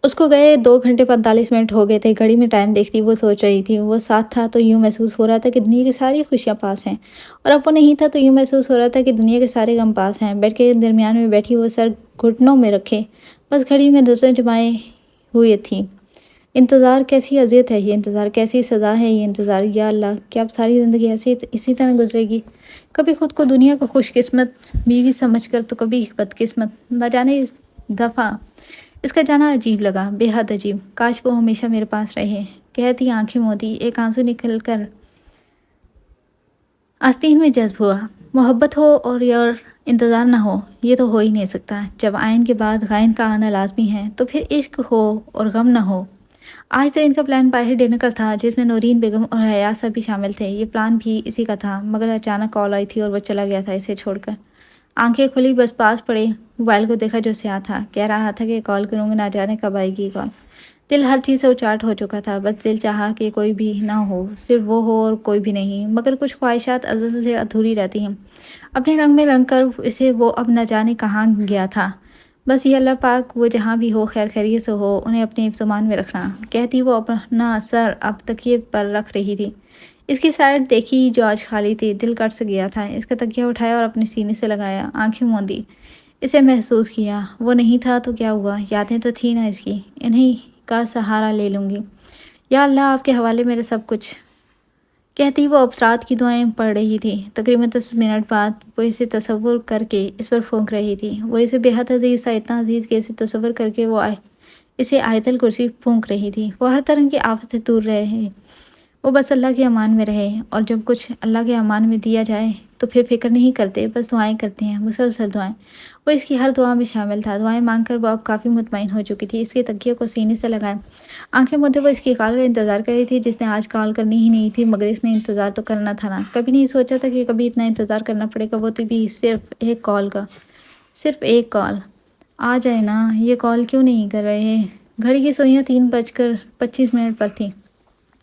اس کو گئے 2 گھنٹے 45 منٹ ہو گئے تھے۔ گھڑی میں ٹائم دیکھتی وہ سوچ رہی تھی، وہ ساتھ تھا تو یوں محسوس ہو رہا تھا کہ دنیا کی ساری خوشیاں پاس ہیں، اور اب وہ نہیں تھا تو یوں محسوس ہو رہا تھا کہ دنیا کے سارے غم پاس ہیں۔ بیڈ کے درمیان میں بیٹھی وہ سر گھٹنوں میں رکھے بس گھڑی میں نظریں جمائے ہوئے تھی۔ انتظار کیسی اذیت ہے، یہ انتظار کیسی سزا ہے، یہ انتظار۔ یا اللہ، کیا اب ساری زندگی ایسی اسی طرح گزرے گی؟ کبھی خود کو دنیا کو خوش قسمت بیوی سمجھ کر تو کبھی بدقسمت۔ نہ جانے اس دفعہ اس کا جانا عجیب لگا، بے حد عجیب۔ کاش وہ ہمیشہ میرے پاس رہے، کہتی آنکھیں موتی۔ ایک آنسو نکل کر آستین میں جذب ہوا۔ محبت ہو اور انتظار نہ ہو، یہ تو ہو ہی نہیں سکتا۔ جب آئین کے بعد غائن کا آنا لازمی ہے تو پھر عشق ہو اور غم نہ ہو۔ آج تو ان کا پلان باہر ڈنر کا تھا، جس میں نورین بیگم اور حیاسہ بھی شامل تھے۔ یہ پلان بھی اسی کا تھا، مگر اچانک کال آئی تھی اور وہ چلا گیا تھا اسے چھوڑ کر۔ آنکھیں کھلی، بس پاس پڑے موبائل کو دیکھا جو سیاہ تھا۔ کہہ رہا تھا کہ کال کروں گا، نہ جانے کب آئے گی کال۔ دل ہر چیز سے اچاٹ ہو چکا تھا، بس دل چاہا کہ کوئی بھی نہ ہو، صرف وہ ہو اور کوئی بھی نہیں۔ مگر کچھ خواہشات ازل سے ادھوری رہتی ہیں، اپنے رنگ میں رنگ کر اسے وہ اب نہ جانے کہاں گیا تھا۔ بس یہ اللہ پاک وہ جہاں بھی ہو خیر خیریت سے ہو، انہیں اپنے حفظ و امان میں رکھنا، کہتی وہ اپنا سر اب تکیے پر رکھ رہی تھی۔ اس کی سائڈ دیکھی جو آج خالی تھی، دل کٹ سے گیا تھا۔ اس کا تکیہ اٹھایا اور اپنے سینے سے لگایا، آنکھیں موندی۔ اسے محسوس کیا وہ نہیں تھا تو کیا ہوا، یادیں تو تھی نا اس کی، انہیں کا سہارا لے لوں گی۔ یا اللہ آپ کے حوالے میرے سب کچھ، کہتی وہ اب رات کی دعائیں پڑھ رہی تھی۔ تقریباً 10 منٹ بعد وہ اسے تصور کر کے اس پر پھونک رہی تھی۔ وہ اسے بے حد عزیز تھا، اتنا عزیز کہ اسے تصور کر کے وہ اسے آیت الکرسی پھونک رہی تھی۔ وہ ہر طرح کی آفت سے دور رہے، وہ بس اللہ کے امان میں رہے، اور جب کچھ اللہ کے امان میں دیا جائے تو پھر فکر نہیں کرتے، بس دعائیں کرتے ہیں، مسلسل دعائیں۔ وہ اس کی ہر دعا میں شامل تھا۔ دعائیں مانگ کر وہ اب کافی مطمئن ہو چکی تھی۔ اس کے تکیے کو سینے سے لگائے آنکھیں مودے وہ اس کی کال کا انتظار کر رہی تھی، جس نے آج کال کرنی ہی نہیں تھی، مگر اس نے انتظار تو کرنا تھا نا۔ کبھی نہیں سوچا تھا کہ کبھی اتنا انتظار کرنا پڑے گا، وہ تو بھی صرف ایک کال کا۔ صرف ایک کال آ جائے نا، یہ کال کیوں نہیں کر رہے؟ گھڑی کی سوئیاں 3:25 پر تھیں۔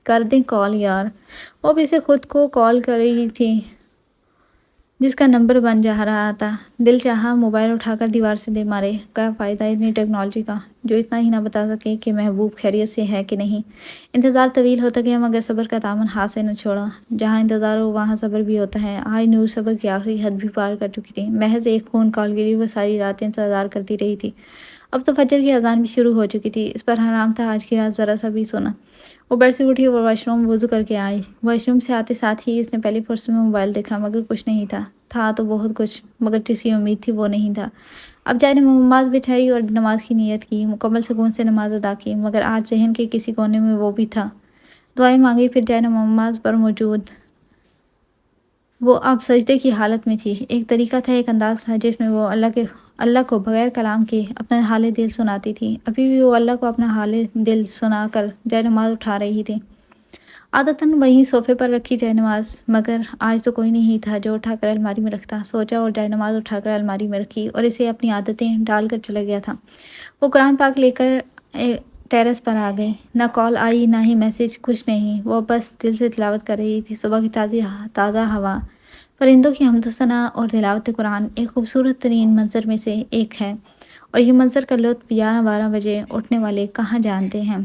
کر دیں کال یار۔ وہ اب اسے خود کو کال کر رہی تھی جس کا نمبر بن جا رہا تھا۔ دل چاہا موبائل اٹھا کر دیوار سے دے مارے۔ کیا فائدہ اتنی ٹیکنالوجی کا جو اتنا ہی نہ بتا سکے کہ محبوب خیریت سے ہے کہ نہیں۔ انتظار طویل ہوتا گیا، مگر صبر کا دامن ہاتھ سے نہ چھوڑا۔ جہاں انتظار ہو وہاں صبر بھی ہوتا ہے۔ آج نور صبر کی آخری حد بھی پار کر چکی تھی۔ محض ایک فون کال کے لیے وہ ساری رات انتظار کرتی رہی تھی۔ اب تو فجر کی اذان بھی شروع ہو چکی تھی۔ اس پر حرام تھا آج کی رات ذرا سا بھی سونا۔ وہ بیڈ سے اٹھی اور واش روم وضو کر کے آئی۔ واش روم سے آتے ساتھ ہی اس نے پہلی فرصت میں موبائل دیکھا، مگر کچھ نہیں تھا۔ تھا تو بہت کچھ، مگر جس کی امید تھی وہ نہیں تھا۔ اب جائے نماز بچھائی اور نماز کی نیت کی، مکمل سکون سے نماز ادا کی، مگر آج ذہن کے کسی کونے میں وہ بھی تھا۔ دعائیں مانگی، پھر جائے نماز پر موجود وہ اب سجدے کی حالت میں تھی۔ ایک طریقہ تھا، ایک انداز تھا جس میں وہ اللہ کو بغیر کلام کے اپنا حال دل سناتی تھی۔ ابھی بھی وہ اللہ کو اپنا حال دل سنا کر جائے نماز اٹھا رہی تھی، عادتاً وہیں صوفے پر رکھی جائے نماز، مگر آج تو کوئی نہیں تھا جو اٹھا کر الماری میں رکھتا۔ سوچا اور جائے نماز اٹھا کر الماری میں رکھی اور اسے اپنی عادتیں ڈال کر چلا گیا تھا۔ وہ قرآن پاک لے کر ٹیرس پر آ گئے۔ نہ کال آئی، نہ ہی میسج، کچھ نہیں۔ وہ بس دل سے تلاوت کر رہی تھی۔ صبح کی تازہ ہوا، پرندوں کی حمد و ثنا اور تلاوت قرآن ایک خوبصورت ترین منظر میں سے ایک ہے، اور یہ منظر کا لطف 11-12 بجے اٹھنے والے کہاں جانتے ہیں۔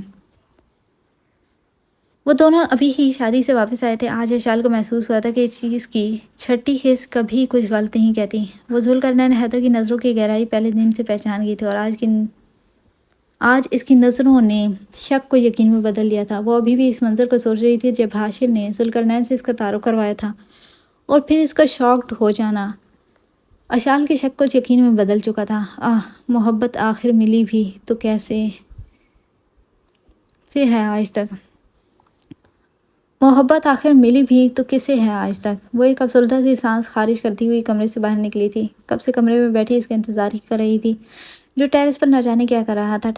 وہ دونوں ابھی ہی شادی سے واپس آئے تھے۔ آج اشال کو محسوس ہوا تھا کہ اس چیز کی چھٹی حس کبھی کچھ غلط نہیں کہتی۔ وہ ذوالقرنین حیدر کی نظروں کی گہرائی پہلے دن سے پہچان گئی تھی، اور آج اس کی نظروں نے شک کو یقین میں بدل دیا تھا۔ وہ ابھی بھی اس منظر کو سوچ رہی تھی جب حاشر نے ذوالقرنین سے اس کا تعارف کروایا تھا، اور پھر اس کا شاکڈ ہو جانا اشال کے شک کو یقین میں بدل چکا تھا۔ محبت آخر ملی بھی تو کیسے سے ہے آج تک، محبت آخر ملی بھی تو کسے ہے آج تک۔ وہ ایک افسردہ سی سانس خارج کرتی ہوئی کمرے سے باہر نکلی تھی۔ کب سے کمرے میں بیٹھی اس کا انتظار ہی کر رہی تھی، جو ٹیرس پر نہ جانے کیا کر رہا تھا۔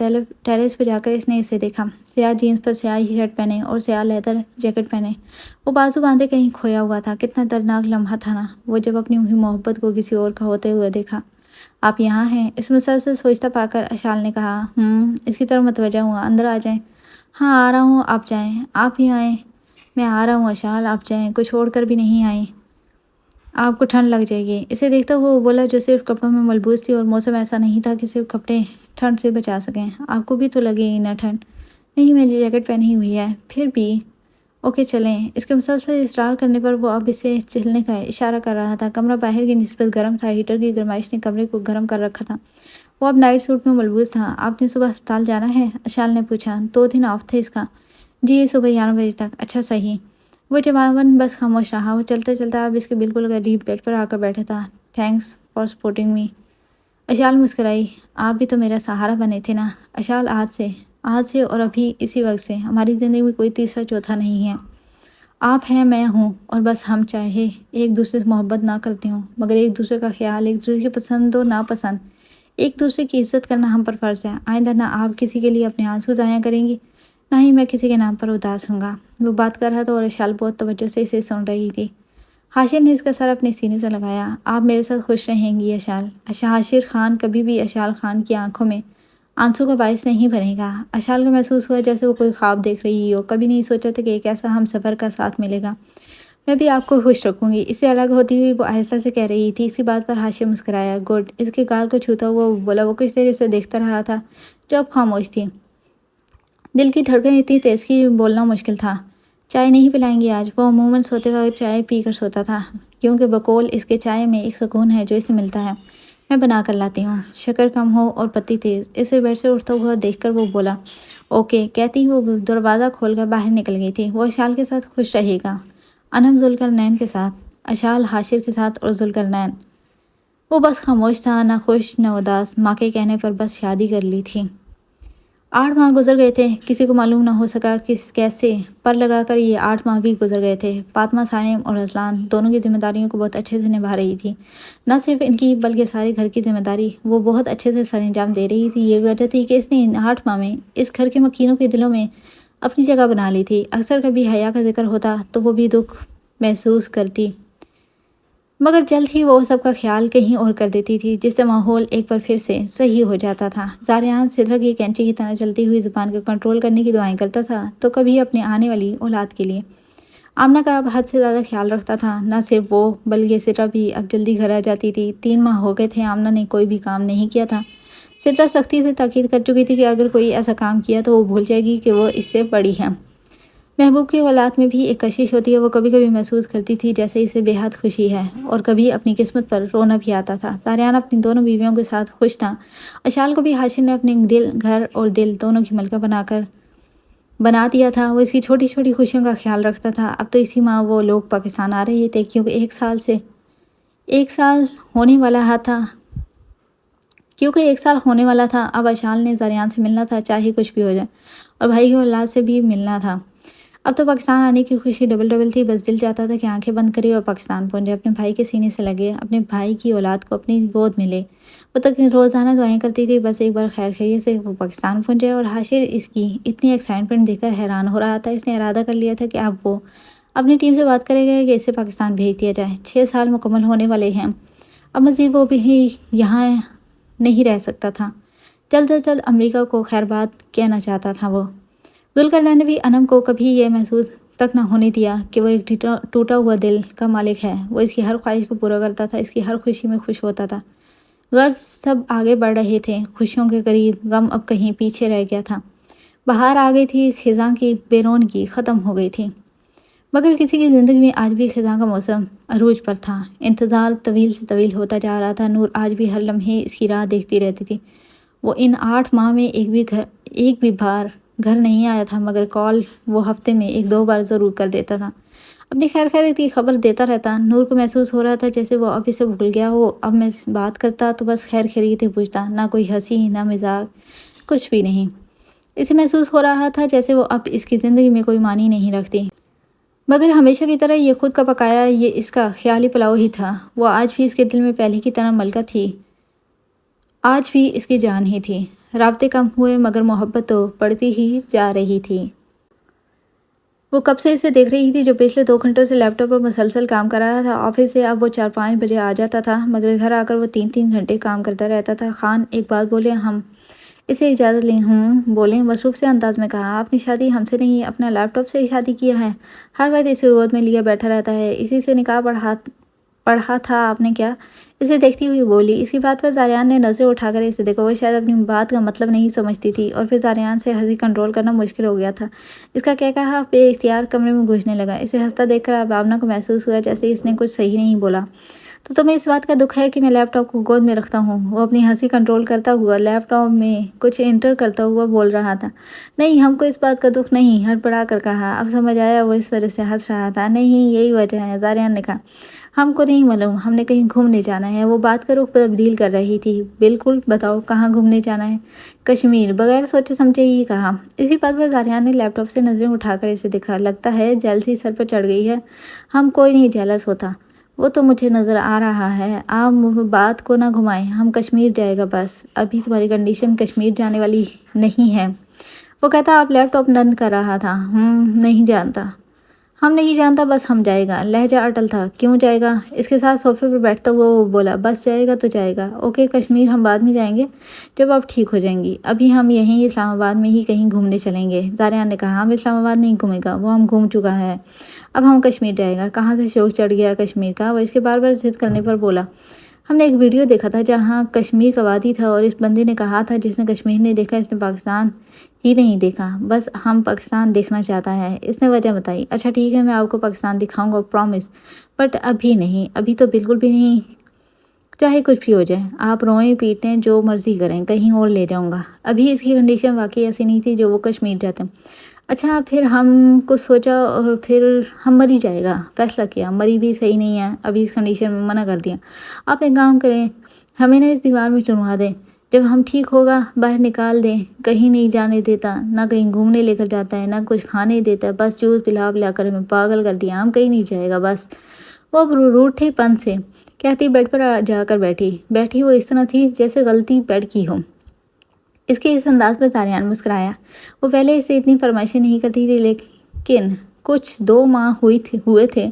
ٹیرس پہ جا کر اس نے اسے دیکھا، سیاہ جینس پر سیاہ ہی شرٹ پہنے اور سیاہ لیدر جیکٹ پہنے، وہ بازو باندھے کہیں کھویا ہوا تھا۔ کتنا دردناک لمحہ تھا نا، وہ جب اپنی ہوئی محبت کو کسی اور کا ہوتے ہوئے دیکھا۔ آپ یہاں ہیں؟ اس مسلسل سوچتا پا کر اشال نے کہا۔ اس کی طرف متوجہ ہوا۔ اندر آ جائیں۔ ہاں آ رہا ہوں، آپ جائیں۔ آپ ہی آئیں۔ میں آ رہا ہوں اشال، آپ جائیں، کچھ چھوڑ کر بھی نہیں آئیں، آپ کو ٹھنڈ لگ جائے گی۔ اسے دیکھتا ہوا وہ بولا، جو صرف کپڑوں میں ملبوس تھی، اور موسم ایسا نہیں تھا کہ صرف کپڑے ٹھنڈ سے بچا سکیں۔ آپ کو بھی تو لگے گی نا ٹھنڈ؟ نہیں، میں جیکٹ پہنی ہوئی ہے۔ پھر بھی اوکے چلیں۔ اس کے مسلسل اصرار کرنے پر وہ اب اسے چلنے کا اشارہ کر رہا تھا۔ کمرہ باہر کی نسبت گرم تھا، ہیٹر کی گرمائش نے کمرے کو گرم کر رکھا تھا۔ وہ اب نائٹ سوٹ میں ملبوس تھا۔ آپ نے صبح ہسپتال جانا ہے؟ اشال نے پوچھا۔ 2 دن آف تھے اس کا۔ جی، صبح 11 بجے تک۔ اچھا صحیح۔ وہ جواباً بس خاموش رہا۔ وہ چلتا چلتا اب اس کے بالکل قریب بیڈ پر آ کر بیٹھا تھا۔ تھینکس فار سپورٹنگ می۔ اشال مسکرائی۔ آپ بھی تو میرا سہارا بنے تھے نا۔ اشال، آج سے اور ابھی اسی وقت سے ہماری زندگی میں کوئی تیسرا چوتھا نہیں ہے۔ آپ ہیں، میں ہوں، اور بس ہم چاہے ایک دوسرے سے محبت نہ کرتے ہوں، مگر ایک دوسرے کا خیال، ایک دوسرے کی پسند و ناپسند، ایک دوسرے کی عزت کرنا ہم پر فرض ہے۔ آئندہ نہ آپ کسی کے لیے اپنے آنسو ضائع کریں گی، نہ ہی میں کسی کے نام پر اداس ہوں گا۔ وہ بات کر رہا تھا اور اشال بہت توجہ سے اسے سن رہی تھی۔ حاشر نے اس کا سر اپنے سینے سے لگایا۔ آپ میرے ساتھ خوش رہیں گی اشال؟ حاشر خان کبھی بھی اشال خان کی آنکھوں میں آنسو کا باعث نہیں بنے گا۔ اشال کو محسوس ہوا جیسے وہ کوئی خواب دیکھ رہی ہو۔ کبھی نہیں سوچا تھا کہ ایک ایسا ہم سفر کا ساتھ ملے گا۔ میں بھی آپ کو خوش رکھوں گی۔ اس سے الگ ہوتی ہوئی وہ آہستہ سے کہہ رہی تھی۔ اس کی بات پر حاشر مسکرایا۔ گڈ۔ اس کے گال کو چھوتا ہوا وہ بولا۔ وہ کچھ دیر اسے دیکھتا رہا تھا، جو اب خاموش تھی۔ دل کی دھڑکن اتنی تیز کہ بولنا مشکل تھا۔ چائے نہیں پلائیں گی آج؟ وہ عموماً سوتے وقت چائے پی کر سوتا تھا، کیونکہ بقول اس کے چائے میں ایک سکون ہے جو اسے ملتا ہے۔ میں بنا کر لاتی ہوں، شکر کم ہو اور پتی تیز۔ اسے بیڈ سے اٹھتا ہوا دیکھ کر وہ بولا۔ اوکے کہتی وہ دروازہ کھول کر باہر نکل گئی تھی۔ وہ اشال کے ساتھ خوش رہے گا، انہم ذوالقرنین کے ساتھ، اشال حاشر کے ساتھ اور ذوالقرنین۔ وہ بس خاموش تھا، نہ خوش نہ اداس۔ ماں کے کہنے پر بس شادی کر لی تھی۔ 8 ماہ گزر گئے تھے، کسی کو معلوم نہ ہو سکا کیسے پر لگا کر یہ 8 ماہ بھی گزر گئے تھے۔ فاطمہ صائم اور رضلان دونوں کی ذمہ داریوں کو بہت اچھے سے نبھا رہی تھی۔ نہ صرف ان کی بلکہ سارے گھر کی ذمہ داری وہ بہت اچھے سے سر انجام دے رہی تھی۔ یہ وجہ تھی کہ اس نے ان 8 ماہ میں اس گھر کے مکینوں کے دلوں میں اپنی جگہ بنا لی تھی۔ اکثر کبھی حیا کا ذکر ہوتا تو وہ بھی دکھ محسوس کرتی، مگر جلد ہی وہ سب کا خیال کہیں اور کر دیتی تھی، جس سے ماحول ایک بار پھر سے صحیح ہو جاتا تھا۔ زاریان سدرا کی کینچی کی طرح چلتی ہوئی زبان کو کنٹرول کرنے کی دعائیں کرتا تھا، تو کبھی اپنے آنے والی اولاد کے لیے۔ آمنہ کا اب حد سے زیادہ خیال رکھتا تھا۔ نہ صرف وہ بلکہ سدرا بھی اب جلدی گھر آ جاتی تھی۔ 3 ماہ ہو گئے تھے آمنہ نے کوئی بھی کام نہیں کیا تھا۔ سدرا سختی سے تاکید کر چکی تھی کہ اگر کوئی ایسا کام کیا تو وہ بھول جائے گی کہ وہ اس سے بڑی ہے۔ محبوب کی اولاد میں بھی ایک کشش ہوتی ہے۔ وہ کبھی کبھی محسوس کرتی تھی جیسے اسے بے حد خوشی ہے، اور کبھی اپنی قسمت پر رونا بھی آتا تھا۔ زاریان اپنی دونوں بیویوں کے ساتھ خوش تھا۔ اشال کو بھی حاشر نے اپنے گھر اور دل دونوں کی ملکہ بنا دیا تھا۔ وہ اس کی چھوٹی چھوٹی خوشیوں کا خیال رکھتا تھا۔ اب تو اسی ماہ وہ لوگ پاکستان آ رہے تھے، کیونکہ ایک سال ہونے والا تھا۔ اب اشال نے زاریان سے ملنا تھا، چاہے کچھ بھی ہو جائے، اور بھائی کی اولاد سے بھی ملنا تھا۔ اب تو پاکستان آنے کی خوشی ڈبل ڈبل تھی، بس دل چاہتا تھا کہ آنکھیں بند کرے اور پاکستان پہنچے، اپنے بھائی کے سینے سے لگے، اپنے بھائی کی اولاد کو اپنی گود میں لے۔ وہ تک روزانہ دعائیں کرتی تھی بس ایک بار خیر خیریت سے وہ پاکستان پہنچے، اور حاشر اس کی اتنی ایکسائٹمنٹ دیکھ کر حیران ہو رہا تھا۔ اس نے ارادہ کر لیا تھا کہ اب وہ اپنی ٹیم سے بات کرے گا کہ اسے پاکستان بھیج دیا جائے۔ 6 سال مکمل ہونے والے ہیں، اب مزید وہ بھی یہاں نہیں رہ سکتا تھا۔ جلد از جلد امریکہ کو خیر بات کہنا چاہتا تھا وہ۔ ذوالقرنین نے بھی انم کو کبھی یہ محسوس تک نہ ہونے دیا کہ وہ ایک ٹوٹا ہوا دل کا مالک ہے۔ وہ اس کی ہر خواہش کو پورا کرتا تھا، اس کی ہر خوشی میں خوش ہوتا تھا۔ غرض سب آگے بڑھ رہے تھے، خوشیوں کے قریب، غم اب کہیں پیچھے رہ گیا تھا۔ بہار آ گئی تھی، خزاں کی بے رونقی ختم ہو گئی تھی، مگر کسی کی زندگی میں آج بھی خزاں کا موسم عروج پر تھا۔ انتظار طویل سے طویل ہوتا جا رہا تھا۔ نور آج بھی ہر لمحے اس کی راہ دیکھتی رہتی تھی۔ وہ ان 8 ماہ میں ایک بھی بار گھر نہیں آیا تھا، مگر کال وہ ہفتے میں 1-2 بار ضرور کر دیتا تھا، اپنی خیر خیریت کی خبر دیتا رہتا۔ نور کو محسوس ہو رہا تھا جیسے وہ اب اسے بھول گیا ہو۔ اب میں بات کرتا تو بس خیر خیریت ہی پوچھتا، نہ کوئی ہنسی، نہ مذاق، کچھ بھی نہیں۔ اسے محسوس ہو رہا تھا جیسے وہ اب اس کی زندگی میں کوئی معنی نہیں رکھتی، مگر ہمیشہ کی طرح یہ خود کا پکایا، یہ اس کا خیالی پلاؤ ہی تھا۔ وہ آج بھی اس کے دل میں پہلے کی طرح ملکہ تھی، آج بھی اس کی جان ہی تھی۔ رابطے کم ہوئے مگر محبت تو بڑھتی ہی جا رہی تھی۔ وہ کب سے اسے دیکھ رہی تھی جو پچھلے 2 گھنٹوں سے لیپ ٹاپ پر مسلسل کام کر رہا تھا۔ آفس سے اب وہ 4-5 بجے آ جاتا تھا، مگر گھر آ کر وہ 3-3 گھنٹے کام کرتا رہتا تھا۔ خان ایک بات بولے، ہم اسے اجازت لیں؟ بولیں، مصروف سے انداز میں کہا۔ آپ نے شادی ہم سے نہیں، اپنا لیپ ٹاپ سے ہی شادی کیا ہے، ہر وقت اسے گود میں لیا بیٹھا رہتا ہے، اسی سے نکاح پڑھا تھا آپ نے کیا؟ اسے دیکھتی ہوئی بولی۔ اس کی بات پر زاریان نے نظریں اٹھا کر اسے دیکھا۔ وہ شاید اپنی بات کا مطلب نہیں سمجھتی تھی، اور پھر زاریان سے ہنسی کنٹرول کرنا مشکل ہو گیا تھا۔ اس کا کہا بے اختیار کمرے میں گھسنے لگا۔ اسے ہنستا دیکھ کر بابنا کو محسوس ہوا جیسے اس نے کچھ صحیح نہیں بولا۔ تو تمہیں اس بات کا دکھ ہے کہ میں لیپ ٹاپ کو گود میں رکھتا ہوں؟ وہ اپنی ہنسی کنٹرول کرتا ہوا لیپ ٹاپ میں کچھ انٹر کرتا ہوا بول رہا تھا۔ نہیں، ہم کو اس بات کا دکھ نہیں، ہڑبڑا کر کہا۔ اب سمجھ آیا وہ اس وجہ سے ہنس رہا تھا۔ نہیں، یہی وجہ ہے، زاریان نے کہا۔ ہم کو نہیں معلوم، ہم نے کہیں گھومنے جانا ہے۔ وہ بات کا رخ تبدیل کر رہی تھی۔ بالکل، بتاؤ کہاں گھومنے جانا ہے؟ کشمیر، بغیر سوچے سمجھے ہی کہا۔ اسی بات پر زاریان نے لیپ ٹاپ سے نظریں اٹھا کر اسے دیکھا۔ لگتا ہے جیلسی سر پر چڑھ گئی ہے۔ ہم کوئی نہیں جیلس ہوتا، وہ تو مجھے نظر آ رہا ہے۔ آپ بات کو نہ گھمائیں، ہم کشمیر جائے گا بس۔ ابھی تمہاری کنڈیشن کشمیر جانے والی نہیں ہے۔ وہ کہتا آپ لیپ ٹاپ بند کر رہا تھا۔ نہیں جانتا۔ ہم نہیں جانتا، بس ہم جائے گا۔ لہجہ اٹل تھا۔ کیوں جائے گا؟ اس کے ساتھ صوفے پر بیٹھتا ہوا وہ بولا۔ بس جائے گا تو جائے گا۔ اوکے، کشمیر ہم بعد میں جائیں گے جب آپ ٹھیک ہو جائیں گی، ابھی ہم یہیں اسلام آباد میں ہی کہیں گھومنے چلیں گے۔ زاریان نے کہا۔ ہم اسلام آباد نہیں گھومے گا، وہ ہم گھوم چکا ہے، اب ہم کشمیر جائے گا۔ کہاں سے شوق چڑھ گیا کشمیر کا؟ وہ اس کے بار بار ضد کرنے پر بولا۔ ہم نے ایک ویڈیو دیکھا تھا جہاں کشمیر کا وادی تھا، اور اس بندے نے کہا تھا جس نے کشمیر نہیں دیکھا اس نے پاکستان ہی نہیں دیکھا، بس ہم پاکستان دیکھنا چاہتا ہے، اس نے وجہ بتائی۔ اچھا ٹھیک ہے، میں آپ کو پاکستان دکھاؤں گا، پرومس، بٹ ابھی نہیں، ابھی تو بالکل بھی نہیں، چاہے کچھ بھی ہو جائے، آپ روئیں پیٹیں جو مرضی کریں، کہیں اور لے جاؤں گا۔ ابھی اس کی کنڈیشن واقعی ایسی نہیں تھی جو وہ کشمیر جاتے۔ اچھا، پھر ہم کو سوچا اور پھر ہم مر ہی جائے گا فیصلہ کیا۔ مری بھی صحیح نہیں ہے، ابھی اس کنڈیشن میں منع کر دیا۔ آپ ایک کام کریں، ہمیں نہ اس دیوار میں چنوا دیں، جب ہم ٹھیک ہوگا باہر نکال دیں۔ کہیں نہیں جانے دیتا، نہ کہیں گھومنے لے کر جاتا ہے، نہ کچھ کھانے دیتا ہے، بس جوس پلا کر ہمیں پاگل کر دیا، ہم کہیں نہیں جائے گا بس۔ وہ روٹھے پن سے کہتی بیڈ پر جا کر بیٹھی وہ اس طرح تھی جیسے غلطی بیڈ کی ہو۔ اس کے اس انداز پر زاریان مسکرایا۔ وہ پہلے اسے اتنی فرمائشیں نہیں کرتی تھی، لیکن کچھ 2 ماہ ہوئے تھے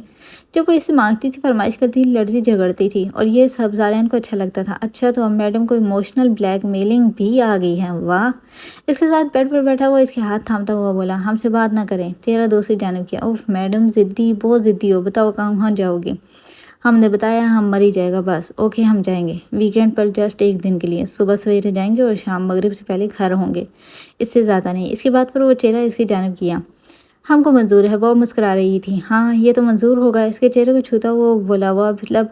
جب وہ اس سے مانگتی تھی، فرمائش کرتی تھی، لڑتی جھگڑتی تھی، اور یہ سب زاریان کو اچھا لگتا تھا۔ اچھا، تو اب میڈم کو ایموشنل بلیک میلنگ بھی آ گئی ہے، واہ۔ اس کے ساتھ بیڈ پر بیٹھا ہوا اس کے ہاتھ تھامتا ہوا بولا۔ ہم سے بات نہ کریں، چہرہ دوسری جانب کیا۔ اوف میڈم، ضدی، بہت ضدی ہو، بتاؤ کہاں جاؤ گی؟ ہم نے بتایا ہم مر ہی جائے گا بس۔ اوکے، ہم جائیں گے، ویکینڈ پر جسٹ 1 دن کے لیے، صبح سویرے جائیں گے اور شام مغرب سے پہلے گھر ہوں گے، اس سے زیادہ نہیں۔ اس کی بات پر وہ چہرہ اس کی جانب کیا۔ ہم کو منظور ہے، وہ مسکرا رہی تھی۔ ہاں، یہ تو منظور ہوگا۔ اس کے چہرے کو چھوتا وہ بولا۔ وہ اب لب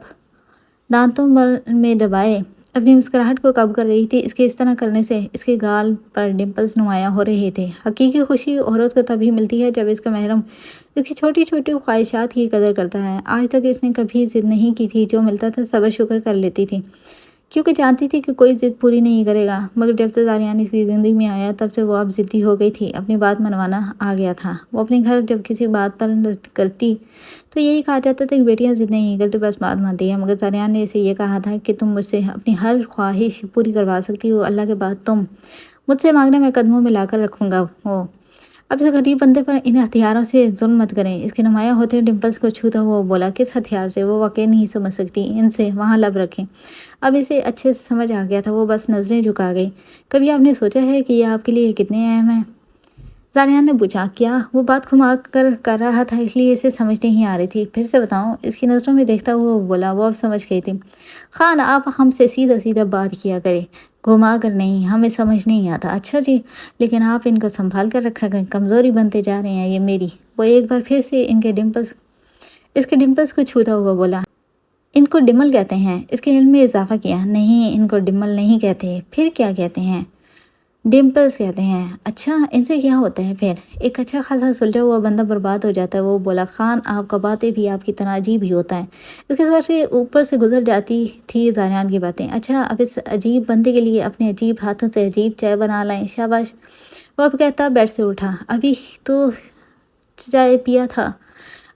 دانتوں میں دبائے اپنی مسکراہٹ کو قابو کر رہی تھی۔ اس کے اس طرح کرنے سے اس کے گال پر ڈمپلز نمایاں ہو رہے تھے۔ حقیقی خوشی عورت کو تبھی ملتی ہے جب اس کا محرم اس کی چھوٹی چھوٹی خواہشات کی قدر کرتا ہے۔ آج تک اس نے کبھی ضد نہیں کی تھی، جو ملتا تھا صبر شکر کر لیتی تھی۔ کیونکہ جانتی تھی کہ کوئی ضد پوری نہیں کرے گا، مگر جب سے زاریان اس کی زندگی میں آیا تب سے وہ اب ضدی ہو گئی تھی، اپنی بات منوانا آ گیا تھا۔ وہ اپنے گھر جب کسی بات پر کرتی تو یہی کہا جاتا تھا کہ بیٹیاں ضد نہیں کرتی، بس بات مانتی ہیں، مگر زاریان نے اسے یہ کہا تھا کہ تم مجھ سے اپنی ہر خواہش پوری کروا سکتی ہو، اللہ کے بعد تم مجھ سے مانگنا میں قدموں میں لا کر رکھوں گا۔ وہ اب اس غریب بندے پر ان ہتھیاروں سے ظلم مت کریں۔ اس کے نمایاں ہوتے ڈمپلس کو چھوتا ہوا بولا، کس ہتھیار سے؟ وہ واقعی نہیں سمجھ سکتی، ان سے وہاں لب رکھیں۔ اب اسے اچھے سے سمجھ آ گیا تھا، وہ بس نظریں جھکا گئی۔ کبھی آپ نے سوچا ہے کہ یہ آپ کے لیے کتنے اہم ہیں؟ زاریان نے پوچھا۔ کیا؟ وہ بات گھما کر رہا تھا، اس لیے اسے سمجھ نہیں آ رہی تھی۔ پھر سے بتاؤں؟ اس کی نظروں میں دیکھتا ہوا وہ بولا۔ وہ اب سمجھ گئی تھی۔ خان آپ ہم سے سیدھا سیدھا بات کیا کریں، گھما کر نہیں، ہمیں سمجھ نہیں آتا۔ اچھا جی، لیکن آپ ان کو سنبھال کر رکھا کریں، کمزوری بنتے جا رہے ہیں یہ میری۔ وہ ایک بار پھر سے اس کے ڈمپلس کو چھوتا ہوا بولا۔ ان کو ڈمل کہتے ہیں، اس کے علم میں اضافہ کیا۔ نہیں، ان کو ڈمل نہیں کہتے، پھر کیا کہتے ہیں؟ ڈمپلس کہتے ہیں۔ اچھا، ان سے کیا ہوتا ہے پھر؟ ایک اچھا خاصا سلجھا ہوا بندہ برباد ہو جاتا ہے۔ وہ بولا۔ خان آپ کا باتیں بھی آپ کی طرح عجیب ہی ہوتا ہے۔ اس کے سر سے اوپر سے گزر جاتی تھی زاریان کی باتیں۔ اچھا، اب اس عجیب بندے کے لیے اپنے عجیب ہاتھوں سے عجیب چائے بنا لائیں، شاباش۔ وہ اب کہتا بیڈ سے اٹھا۔ ابھی تو چائے پیا تھا۔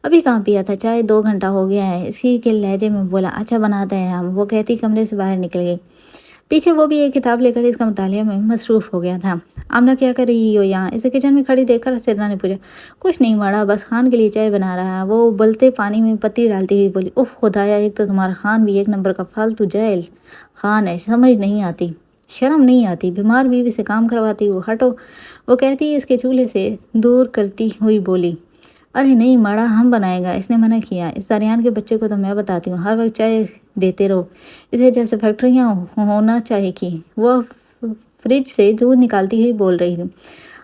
ابھی کہاں پیا تھا؟ چائے 2 گھنٹہ ہو گیا ہے، اسی کے لہجے میں بولا۔ اچھا بناتے ہیں ہم، وہ کہتی کمرے سے باہر نکل گئی۔ پیچھے وہ بھی ایک کتاب لے کر اس کا مطالعہ میں مصروف ہو گیا تھا۔ آمنہ کیا کر رہی ہو یہاں؟ اسے کچن میں کھڑی دیکھ کر سدرا نے پوچھا۔ کچھ نہیں ماڑا، بس خان کے لیے چائے بنا رہا ہے۔ وہ ابلتے پانی میں پتی ڈالتی ہوئی بولی۔ اف خدایا، ایک تو تمہارا خان بھی ایک نمبر کا فالتو جاہل خان ہے، سمجھ نہیں آتی، شرم نہیں آتی، بیمار بیوی سے کام کرواتی ہو، ہٹو۔ وہ کہتی اس کے چولہے سے دور کرتی ہوئی بولی۔ ارے نہیں ماڑا، ہم بنائے گا، اس نے منع کیا۔ اس زاریان کے بچے کو تو میں بتاتی ہوں، ہر وقت چائے دیتے رہو اسے جیسے فیکٹریاں ہونا چاہیے کی۔ وہ فریج سے دودھ نکالتی ہوئی بول رہی تھی۔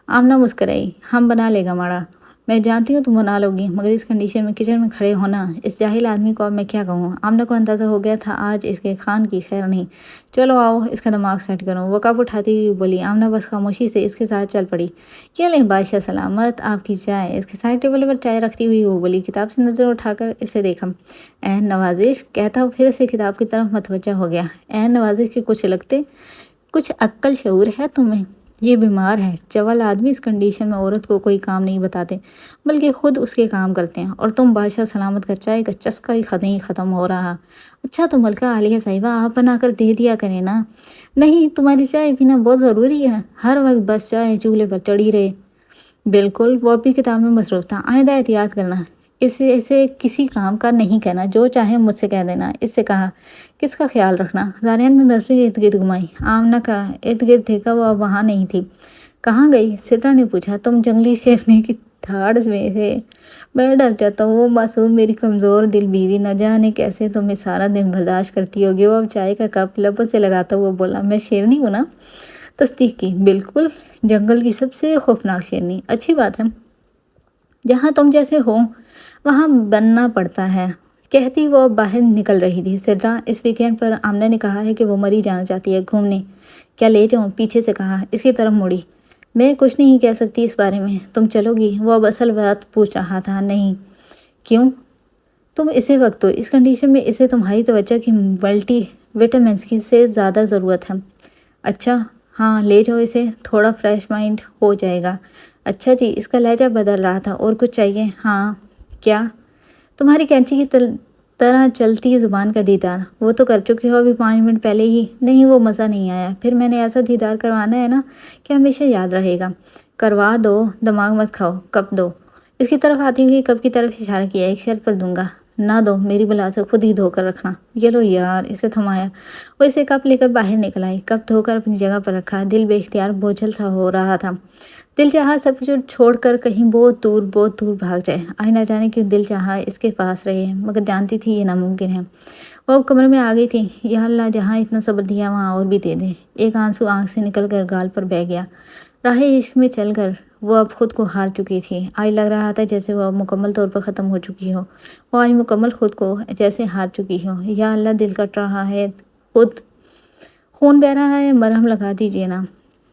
آمنہ مسکرائی۔ ہم بنا لے گا ماڑا، میں جانتی ہوں تم بنا لو گی، مگر اس کنڈیشن میں کچن میں کھڑے ہونا، اس جاہل آدمی کو اب میں کیا کہوں؟ آمنہ کو اندازہ ہو گیا تھا آج اس کے خان کی خیر نہیں۔ چلو آؤ، اس کا دماغ سیٹ کرو۔ وہ کپ اٹھاتی ہوئی بولی۔ آمنہ بس خاموشی سے اس کے ساتھ چل پڑی۔ یہ لیں بادشاہ سلامت آپ کی چائے۔ اس کے سائڈ ٹیبل پر چائے رکھتی ہوئی وہ بولی۔ کتاب سے نظر اٹھا کر اسے دیکھا۔ عین نوازش، کہتا پھر سے کتاب کی طرف متوجہ ہو گیا۔ عین نوازش کے کچھ عقل شعور ہے تمہیں؟ یہ بیمار ہے، چول آدمی اس کنڈیشن میں عورت کو کوئی کام نہیں بتاتے، بلکہ خود اس کے کام کرتے ہیں، اور تم بادشاہ سلامت کا چائے کا چسکا ہی نہیں ختم ہو رہا۔ اچھا تو ملکہ عالیہ صاحبہ آپ بنا کر دے دیا کریں نا۔ نہیں، تمہاری چائے پینا بہت ضروری ہے، ہر وقت بس چائے چولہے پر چڑھی رہے۔ بالکل، وہ اپنی کتاب میں مصروف تھا۔ آئندہ احتیاط کرنا، اسے کسی کام کا نہیں کہنا، جو چاہے مجھ سے کہہ دینا۔ اس سے کہا، کس کا خیال رکھنا؟ زاریان نے نظریں ارد گرد گھمائی۔ آمنہ کا ارد گرد دیکھا، وہ اب وہاں نہیں تھی۔ کہاں گئی؟ سدرا نے پوچھا۔ تم جنگلی شیرنی کی دھاڑ میں ہے، میں ڈر جاتا ہوں۔ وہ معصوم میری کمزور دل بیوی نہ جانے کیسے تمہیں سارا دن برداشت کرتی ہوگی۔ وہ اب چائے کا کپ لبوں سے لگاتا ہوا بولا۔ میں شیرنی ہوں نا؟ تصدیق کی۔ بالکل، جنگل کی سب سے خوفناک شیرنی۔ اچھی بات ہے، جہاں تم جیسے ہو وہاں بننا پڑتا ہے، کہتی وہ باہر نکل رہی تھی۔ سدرا، اس ویکینڈ پر آمنہ نے کہا ہے کہ وہ مری جانا چاہتی ہے گھومنے، کیا لے جاؤں؟ پیچھے سے کہا۔ اس کی طرف مڑی۔ میں کچھ نہیں کہہ سکتی اس بارے میں، تم چلو گی؟ وہ اب اصل بات پوچھ رہا تھا۔ نہیں۔ کیوں؟ تم اسے وقت دو، اس کنڈیشن میں اسے تمہاری توجہ کی ملٹی وٹامنز کی سے زیادہ ضرورت ہے۔ اچھا ہاں، لے جاؤ اسے، تھوڑا فریش مائنڈ ہو جائے گا۔ اچھا جی۔ اس کا لہجہ بدل رہا تھا۔ اور کچھ چاہیے؟ ہاں۔ کیا؟ تمہاری کینچی کی طرح چلتی زبان کا دیدار۔ وہ تو کر چکی ہو ابھی 5 منٹ پہلے ہی۔ نہیں، وہ مزہ نہیں آیا۔ پھر میں نے ایسا دیدار کروانا ہے نا کہ ہمیشہ یاد رہے گا۔ کروا دو، دماغ مت کھاؤ۔ کپ دو۔ اس کی طرف آتی ہوئی کپ کی طرف اشارہ کیا۔ ایک شیلف پر دوں گا۔ نہ دو، میری بلا سے خود ہی دھو کر رکھنا۔ یہ لو یار، اسے تھمایا۔ وہ اسے کپ لے کر باہر نکل آئی، کپ دھو کر اپنی جگہ پر رکھا۔ دل بے اختیار بوجھل سا ہو رہا تھا۔ دل چاہا سب کچھ چھوڑ کر کہیں بہت دور بھاگ جائے۔ آئی نہ جانے کیوں دل چاہا اس کے پاس رہے، مگر جانتی تھی یہ ناممکن ہے۔ وہ اب کمرے میں آ گئی تھی۔ یا اللہ، جہاں اتنا صبر دیا وہاں اور بھی دے دے۔ ایک آنسو آنکھ سے نکل کر گال پر بہہ گیا۔ راہ عشق میں چل کر وہ اب خود کو ہار چکی تھی۔ آج لگ رہا تھا جیسے وہ اب مکمل طور پر ختم ہو چکی ہو۔ وہ آج مکمل خود کو جیسے ہار چکی ہو۔ یا اللہ، دل کٹ رہا ہے، خون بہہ رہا ہے، مرہم لگا دیجیے نا۔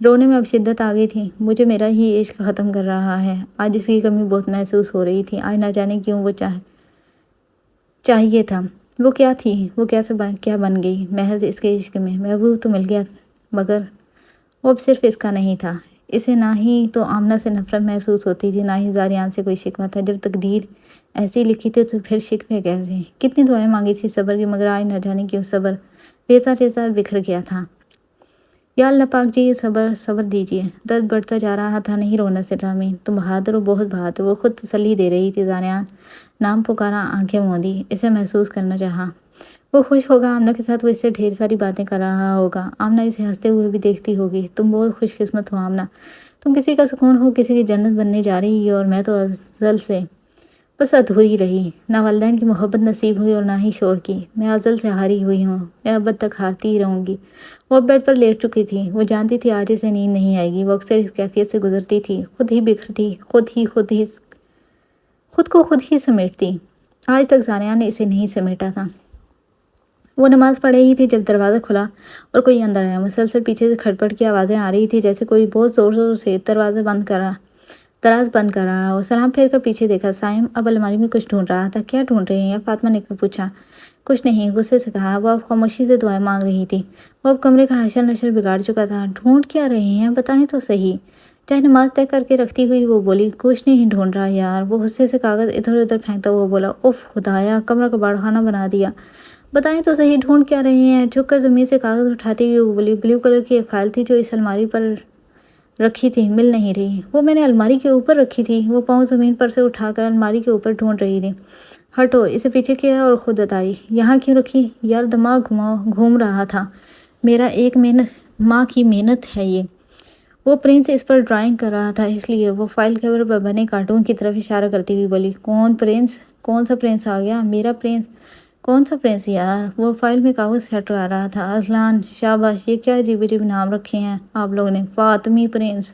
رونے میں اب شدت آ گئی تھی۔ مجھے میرا ہی عشق ختم کر رہا ہے۔ آج اس کی کمی بہت محسوس ہو رہی تھی۔ آج نہ جانے کیوں وہ چاہیے تھا۔ وہ کیا تھی، وہ کیا بن گئی محض اس کے عشق میں؟ محبوب تو مل گیا، مگر وہ اب صرف اس کا نہیں تھا۔ اسے نہ ہی تو آمنہ سے نفرت محسوس ہوتی تھی، نہ ہی زاریان سے کوئی شکوہ تھا۔ جب تقدیر ایسی لکھی تھی تو پھر شکوے کیسے؟ کتنی دعائیں مانگی تھی صبر کی، مگر آج نہ جانے کیوں صبر ریزہ ریزہ بکھر گیا تھا۔ یا اللہ پاک جی، یہ صبر دیجیے۔ درد بڑھتا جا رہا تھا، نہیں رونا سرامی، تم بہادر ہو، بہت بہادر۔ وہ خود تسلی دے رہی تھی۔ زاریان نام پکارا، آنکھیں موندی، اسے محسوس کرنا چاہا۔ وہ خوش ہوگا آمنہ کے ساتھ، وہ اس سے ڈھیر ساری باتیں کر رہا ہوگا، آمنہ اسے ہنستے ہوئے بھی دیکھتی ہوگی۔ تم بہت خوش قسمت ہو آمنہ، تم کسی کا سکون ہو، کسی کی جنت بننے جا رہی ہو، اور میں تو ازل سے بس ادھوری رہی۔ نہ والدین کی محبت نصیب ہوئی اور نہ ہی شوہر کی، میں ازل سے ہاری ہوئی ہوں، میں ابد تک ہارتی ہی رہوں گی۔ وہ اب بیڈ پر لیٹ چکی تھی، وہ جانتی تھی آج اسے نیند نہیں آئے گی۔ وہ اکثر اس کیفیت سے گزرتی تھی، خود ہی بکھرتی، خود کو خود ہی سمیٹتی۔ آج تک زاریان نے اسے نہیں سمیٹا تھا۔ وہ نماز پڑھ رہی تھی جب دروازہ کھلا اور کوئی اندر آیا۔ مسلسل پیچھے سے کھٹپٹ کی آوازیں آ رہی تھی، جیسے کوئی بہت زور سے دراز بند کر رہا ہو۔ سلام پھیر کر پیچھے دیکھا، صائم اب الماری میں کچھ ڈھونڈ رہا تھا۔ کیا ڈھونڈ رہے ہیں؟ فاطمہ نے پوچھا۔ کچھ نہیں، غصے سے کہا۔ وہ اب خاموشی سے دعائیں مانگ رہی تھی۔ وہ اب کمرے کا حشر نشر بگاڑ چکا تھا۔ ڈھونڈ کیا رہے ہیں؟ بتائیں تو صحیح۔ چاہے نماز طے کر کے رکھتی ہوئی وہ بولی، کچھ نہیں ڈھونڈ رہا یار۔ وہ غصے سے کاغذ ادھر ادھر پھینکتا ہوا بولا، اف خدایا، کمرہ کباڑ خانہ بنا دیا۔ بتائیں تو صحیح، ڈھونڈ کیا رہے ہیں؟ جھک کر زمین سے کاغذ اٹھاتی ہوئی وہ بولی، بلیو کلر کی ایک فائل تھی جو اس الماری پر رکھی تھی، مل نہیں رہی۔ وہ میں نے الماری کے اوپر رکھی تھی۔ وہ پاؤں زمین پر سے اٹھا کر الماری کے اوپر ڈھونڈ رہی تھی۔ ہٹو، اسے پیچھے کیا اور خود اتاری۔ یہاں کیوں رکھی؟ یار دماغ گھوم رہا تھا میرا، ایک ماہ کی محنت ہے یہ۔ وہ پرنس اس پر ڈرائنگ کر رہا تھا، اس لیے وہ فائل کور پر بنے کارٹون کی طرف اشارہ کرتی ہوئی بولی، کون سا پرنس آ گیا؟ میرا پرنس؟ کون سا پرنس یار؟ وہ فائل میں کاغذ سیٹ کر رہا تھا۔ ارسلان، شاباش، یہ کیا عجیب عجیب نام رکھے ہیں آپ لوگوں نے، فاطمی پرنس۔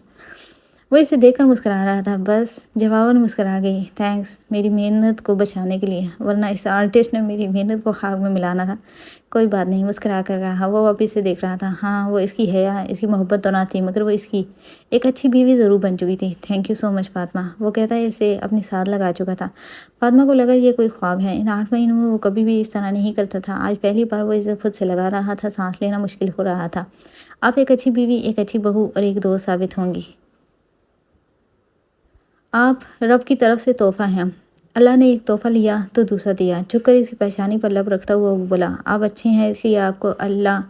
وہ اسے دیکھ کر مسکرا رہا تھا، بس جواباً مسکرا گئی، تھینکس میری محنت کو بچانے کے لیے، ورنہ اس آرٹسٹ نے میری محنت کو خاک میں ملانا تھا۔ کوئی بات نہیں، مسکرا کر کہا۔ وہ واپس سے دیکھ رہا تھا۔ ہاں، وہ اس کی حیا، اس کی محبت تو نہ تھی، مگر وہ اس کی ایک اچھی بیوی ضرور بن چکی تھی۔ تھینک یو سو مچ فاطمہ، وہ کہتا ہے اسے اپنی ساتھ لگا چکا تھا۔ فاطمہ کو لگا یہ کوئی خواب ہے۔ ان 8 مہینوں میں وہ کبھی بھی اس طرح نہیں کرتا تھا۔ آج پہلی بار وہ اسے خود سے لگا رہا تھا، سانس لینا مشکل ہو رہا تھا۔ آپ ایک اچھی بیوی، ایک اچھی بہو اور ایک دوست ثابت ہوں گی۔ آپ رب کی طرف سے تحفہ ہیں۔ اللہ نے ایک تحفہ لیا تو دوسرا دیا۔ جھک کر اس کی پیشانی پر لب رکھتا ہوا وہ بولا، آپ اچھے ہیں اس لیے آپ کو اللہ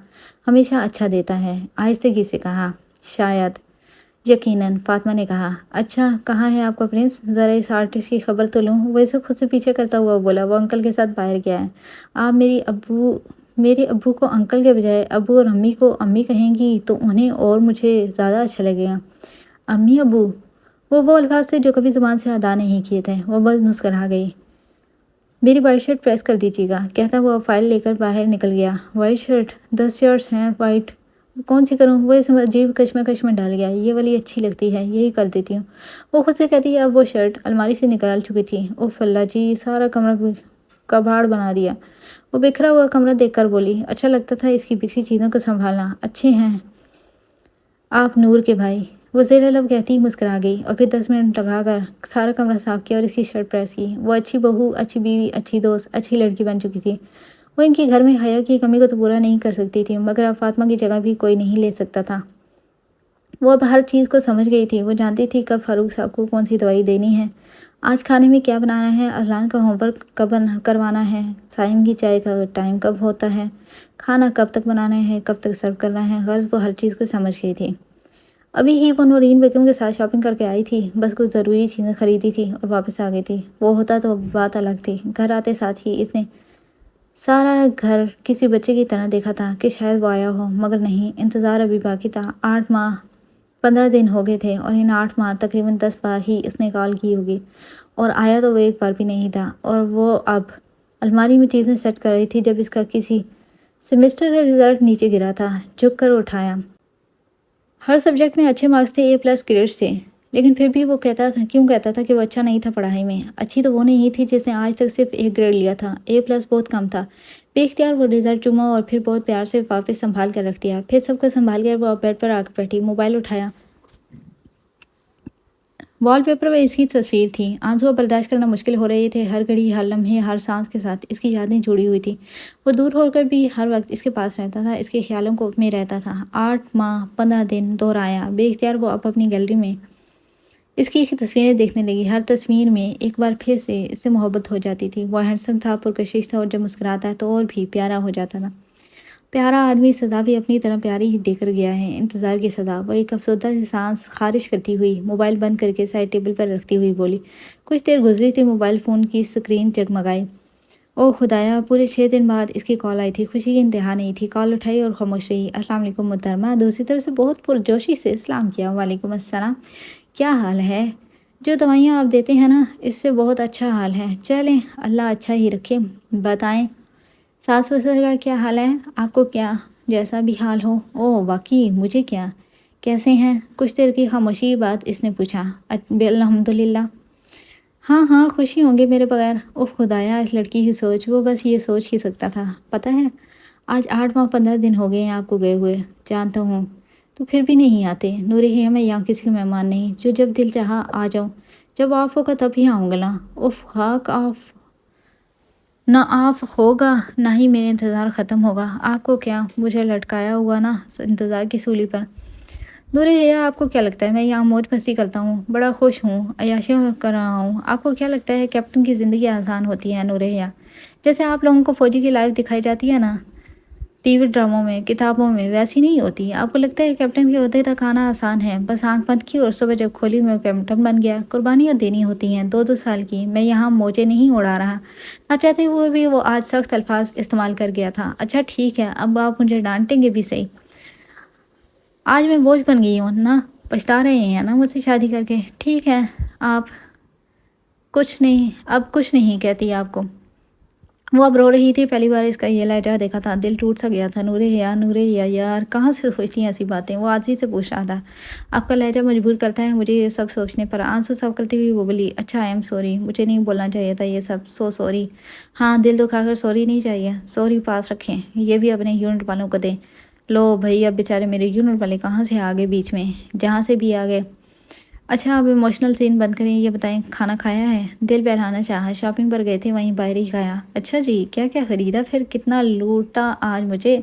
ہمیشہ اچھا دیتا ہے۔ آہستگی سے کہا، شاید، یقیناً، فاطمہ نے کہا۔ اچھا، کہاں ہے آپ کا پرنس؟ ذرا اس آرٹسٹ کی خبر تو لوں۔ وہ اسے خود سے پیچھے کرتا ہوا بولا، وہ انکل کے ساتھ باہر گیا ہے۔ آپ میرے ابو کو انکل کے بجائے ابو اور امی کو امی کہیں گی تو انہیں اور مجھے زیادہ اچھا لگے گا۔ امی ابو، وہ الفاظ تھے جو کبھی زبان سے ادا نہیں کیے تھے۔ وہ بس مسکرا گئی۔ میری وائٹ شرٹ پریس کر دیجیے گا، کہتا ہوا فائل لے کر باہر نکل گیا۔ White shirt? 10 شرٹس ہیں وائٹ، کون سی کروں؟ وہ اس عجیب کشمکش میں ڈال گیا۔ یہ والی اچھی لگتی ہے، یہی کر دیتی ہوں، وہ خود سے کہتی ہے۔ اب وہ شرٹ الماری سے نکال چکی تھی۔ اوف اللہ جی، سارا کمرہ کباڑ بنا دیا۔ وہ بکھرا ہوا کمرہ دیکھ کر بولی، اچھا لگتا تھا اس کی بکھری چیزوں کو سنبھالنا۔ اچھے ہیں آپ نور کے بھائی، وہ زیر لب کہتی ہی مسکرا گئی، اور پھر 10 منٹ لگا کر سارا کمرہ صاف کیا اور اس کی شرٹ پریس کی۔ وہ اچھی بہو، اچھی بیوی، اچھی دوست، اچھی لڑکی بن چکی تھی۔ وہ ان کے گھر میں حیا کی کمی کو تو پورا نہیں کر سکتی تھی، مگر اب فاطمہ کی جگہ بھی کوئی نہیں لے سکتا تھا۔ وہ اب ہر چیز کو سمجھ گئی تھی۔ وہ جانتی تھی کب فاروق صاحب کو کون سی دوائی دینی ہے، آج کھانے میں کیا بنانا ہے، ارسلان کا ہوم ورک کب کروانا ہے، صائم کی چائے کا ٹائم کب ہوتا ہے، کھانا کب تک بنانا ہے، کب تک سرو کرنا ہے۔ غرض وہ ہر چیز کو سمجھ گئی تھی۔ ابھی ہی وہ نورین بیگم کے ساتھ شاپنگ کر کے آئی تھی، بس کچھ ضروری چیزیں خریدی تھی اور واپس آ گئی تھی۔ وہ ہوتا تو بات الگ تھی۔ گھر آتے ساتھ ہی اس نے سارا گھر کسی بچے کی طرح دیکھا تھا کہ شاید وہ آیا ہو، مگر نہیں، انتظار ابھی باقی تھا۔ 8 ماہ 15 دن ہو گئے تھے، اور ان 8 ماہ تقریباً 10 بار ہی اس نے کال کی ہوگی، اور آیا تو وہ ایک بار بھی نہیں تھا۔ اور وہ اب الماری میں چیزیں سیٹ کر رہی تھی جب اس کا کسی سیمسٹر کا رزلٹ نیچے گرا تھا۔ جھک کر اٹھایا۔ ہر سبجیکٹ میں اچھے مارکس تھے، A+ گریڈز تھے، لیکن پھر بھی وہ کیوں کہتا تھا کہ وہ اچھا نہیں تھا پڑھائی میں۔ اچھی تو وہ نہیں تھی جس نے آج تک صرف 1 گریڈ لیا تھا، A+ بہت کم تھا۔ بے اختیار وہ رزلٹ چوما اور پھر بہت پیار سے واپس سنبھال کر رکھ دیا۔ پھر سب کا سنبھال کر وہ بیڈ پر آ کر بیٹھی، موبائل اٹھایا۔ وال پیپر پہ اس کی تصویر تھی۔ آنسو برداشت کرنا مشکل ہو رہے تھے، ہر گھڑی، ہر لمحے، ہر سانس کے ساتھ اس کی یادیں جڑی ہوئی تھی۔ وہ دور ہو کر بھی ہر وقت اس کے پاس رہتا تھا، اس کے خیالوں کو میں رہتا تھا۔ 8 ماہ 15 دن دہرایا، بے اختیار وہ اب اپنی گیلری میں اس کی تصویریں دیکھنے لگی۔ ہر تصویر میں ایک بار پھر سے اس سے محبت ہو جاتی تھی۔ وہ ہینڈسم تھا، پرکشش تھا، اور جب مسکراتا تو اور بھی پیارا ہو جاتا تھا۔ پیارا آدمی صدا بھی اپنی طرح پیاری ہی دے کر گیا ہے، انتظار کی صدا۔ وہ ایک افسردہ سی سانس خارج کرتی ہوئی موبائل بند کر کے سائڈ ٹیبل پر رکھتی ہوئی بولی۔ کچھ دیر گزری تھی، موبائل فون کی سکرین جگمگائی۔ او خدایا، پورے 6 دن بعد اس کی کال آئی تھی۔ خوشی کی انتہا نہیں تھی۔ کال اٹھائی اور خاموش رہی۔ السلام علیکم محترمہ۔ دوسری طرف سے بہت پرجوشی سے سلام کیا۔ وعلیکم السلام، کیا حال ہے؟ جو دوائیاں آپ دیتے ہیں نا، اس سے بہت اچھا حال ہے۔ چلیں، اللہ اچھا ہی رکھے۔ بتائیں ساس سسر کا کیا حال ہے؟ آپ کو کیا جیسا بھی حال ہو۔ او واقعی، مجھے کیا؟ کیسے ہیں؟ کچھ دیر کی خاموشی کے بعد اس نے پوچھا۔ الحمدللہ۔ ہاں ہاں، خوشی ہوں گے میرے بغیر۔ اف خدایا، اس لڑکی کی سوچ، وہ بس یہ سوچ ہی سکتا تھا۔ پتہ ہے، آج 8 ماہ 15 دن ہو گئے ہیں آپ کو گئے ہوئے۔ جانتا ہوں، تو پھر بھی نہیں آتے۔ نور ہے، میں یہاں کسی کا مہمان نہیں، جو جب دل چاہا آ جاؤں۔ جب آف ہوگا تب ہی آؤں گا۔ اف خاک آف، نہ آف ہوگا نہ ہی میرا انتظار ختم ہوگا۔ آپ کو کیا، مجھے لٹکایا ہوا نا انتظار کی سولی پر۔ نور حیا، آپ کو کیا لگتا ہے میں یہاں موج مستی کرتا ہوں، بڑا خوش ہوں، عیاشیاں کر رہا ہوں؟ آپ کو کیا لگتا ہے کیپٹن کی زندگی آسان ہوتی ہے نور حیا؟ جیسے آپ لوگوں کو فوجی کی لائف دکھائی جاتی ہے نا ٹی وی ڈراموں میں، کتابوں میں، ویسی نہیں ہوتی۔ آپ کو لگتا ہے کیپٹن کے عہدے تک آنا آسان ہے؟ بس آنکھ بند کی اور صبح جب کھولی میں کیپٹن بن گیا۔ قربانیاں دینی ہوتی ہیں 2 سال کی۔ میں یہاں موجیں نہیں اڑا رہا۔ نہ چاہتے ہوئے بھی وہ آج سخت الفاظ استعمال کر گیا تھا۔ اچھا ٹھیک ہے، اب آپ مجھے ڈانٹیں گے بھی صحیح۔ آج میں بوجھ بن گئی ہوں نا، پچھتا رہے ہیں نا مجھ سے شادی کر کے؟ ٹھیک ہے، آپ کچھ نہیں، اب کچھ نہیں کہتی آپ کو۔ وہ اب رو رہی تھی۔ پہلی بار اس کا یہ لہجہ دیکھا تھا، دل ٹوٹ سا گیا تھا۔ نور حیا یار، کہاں سے سوچتی ہیں ایسی باتیں؟ وہ عاجزی سے پوچھ رہا تھا۔ آپ کا لہجہ مجبور کرتا ہے مجھے یہ سب سوچنے پر۔ آنسو صاف کرتی ہوئی وہ بولی، اچھا آئی ایم سوری، مجھے نہیں بولنا چاہیے تھا یہ سب، سو سوری۔ ہاں، دل دکھا کر سوری نہیں چاہیے، سوری پاس رکھیں، یہ بھی اپنے یونٹ والوں کو دیں۔ لو بھائی، اب بیچارے میرے یونٹ والے کہاں سے آگے بیچ میں، جہاں سے بھی آگے۔ اچھا، اب ایموشنل سین بند کریں، یہ بتائیں کھانا کھایا ہے؟ دل بہلانا چاہا، شاپنگ پر گئے تھے، وہیں باہر ہی کھایا۔ اچھا جی، کیا کیا خریدا پھر؟ کتنا لوٹا آج مجھے؟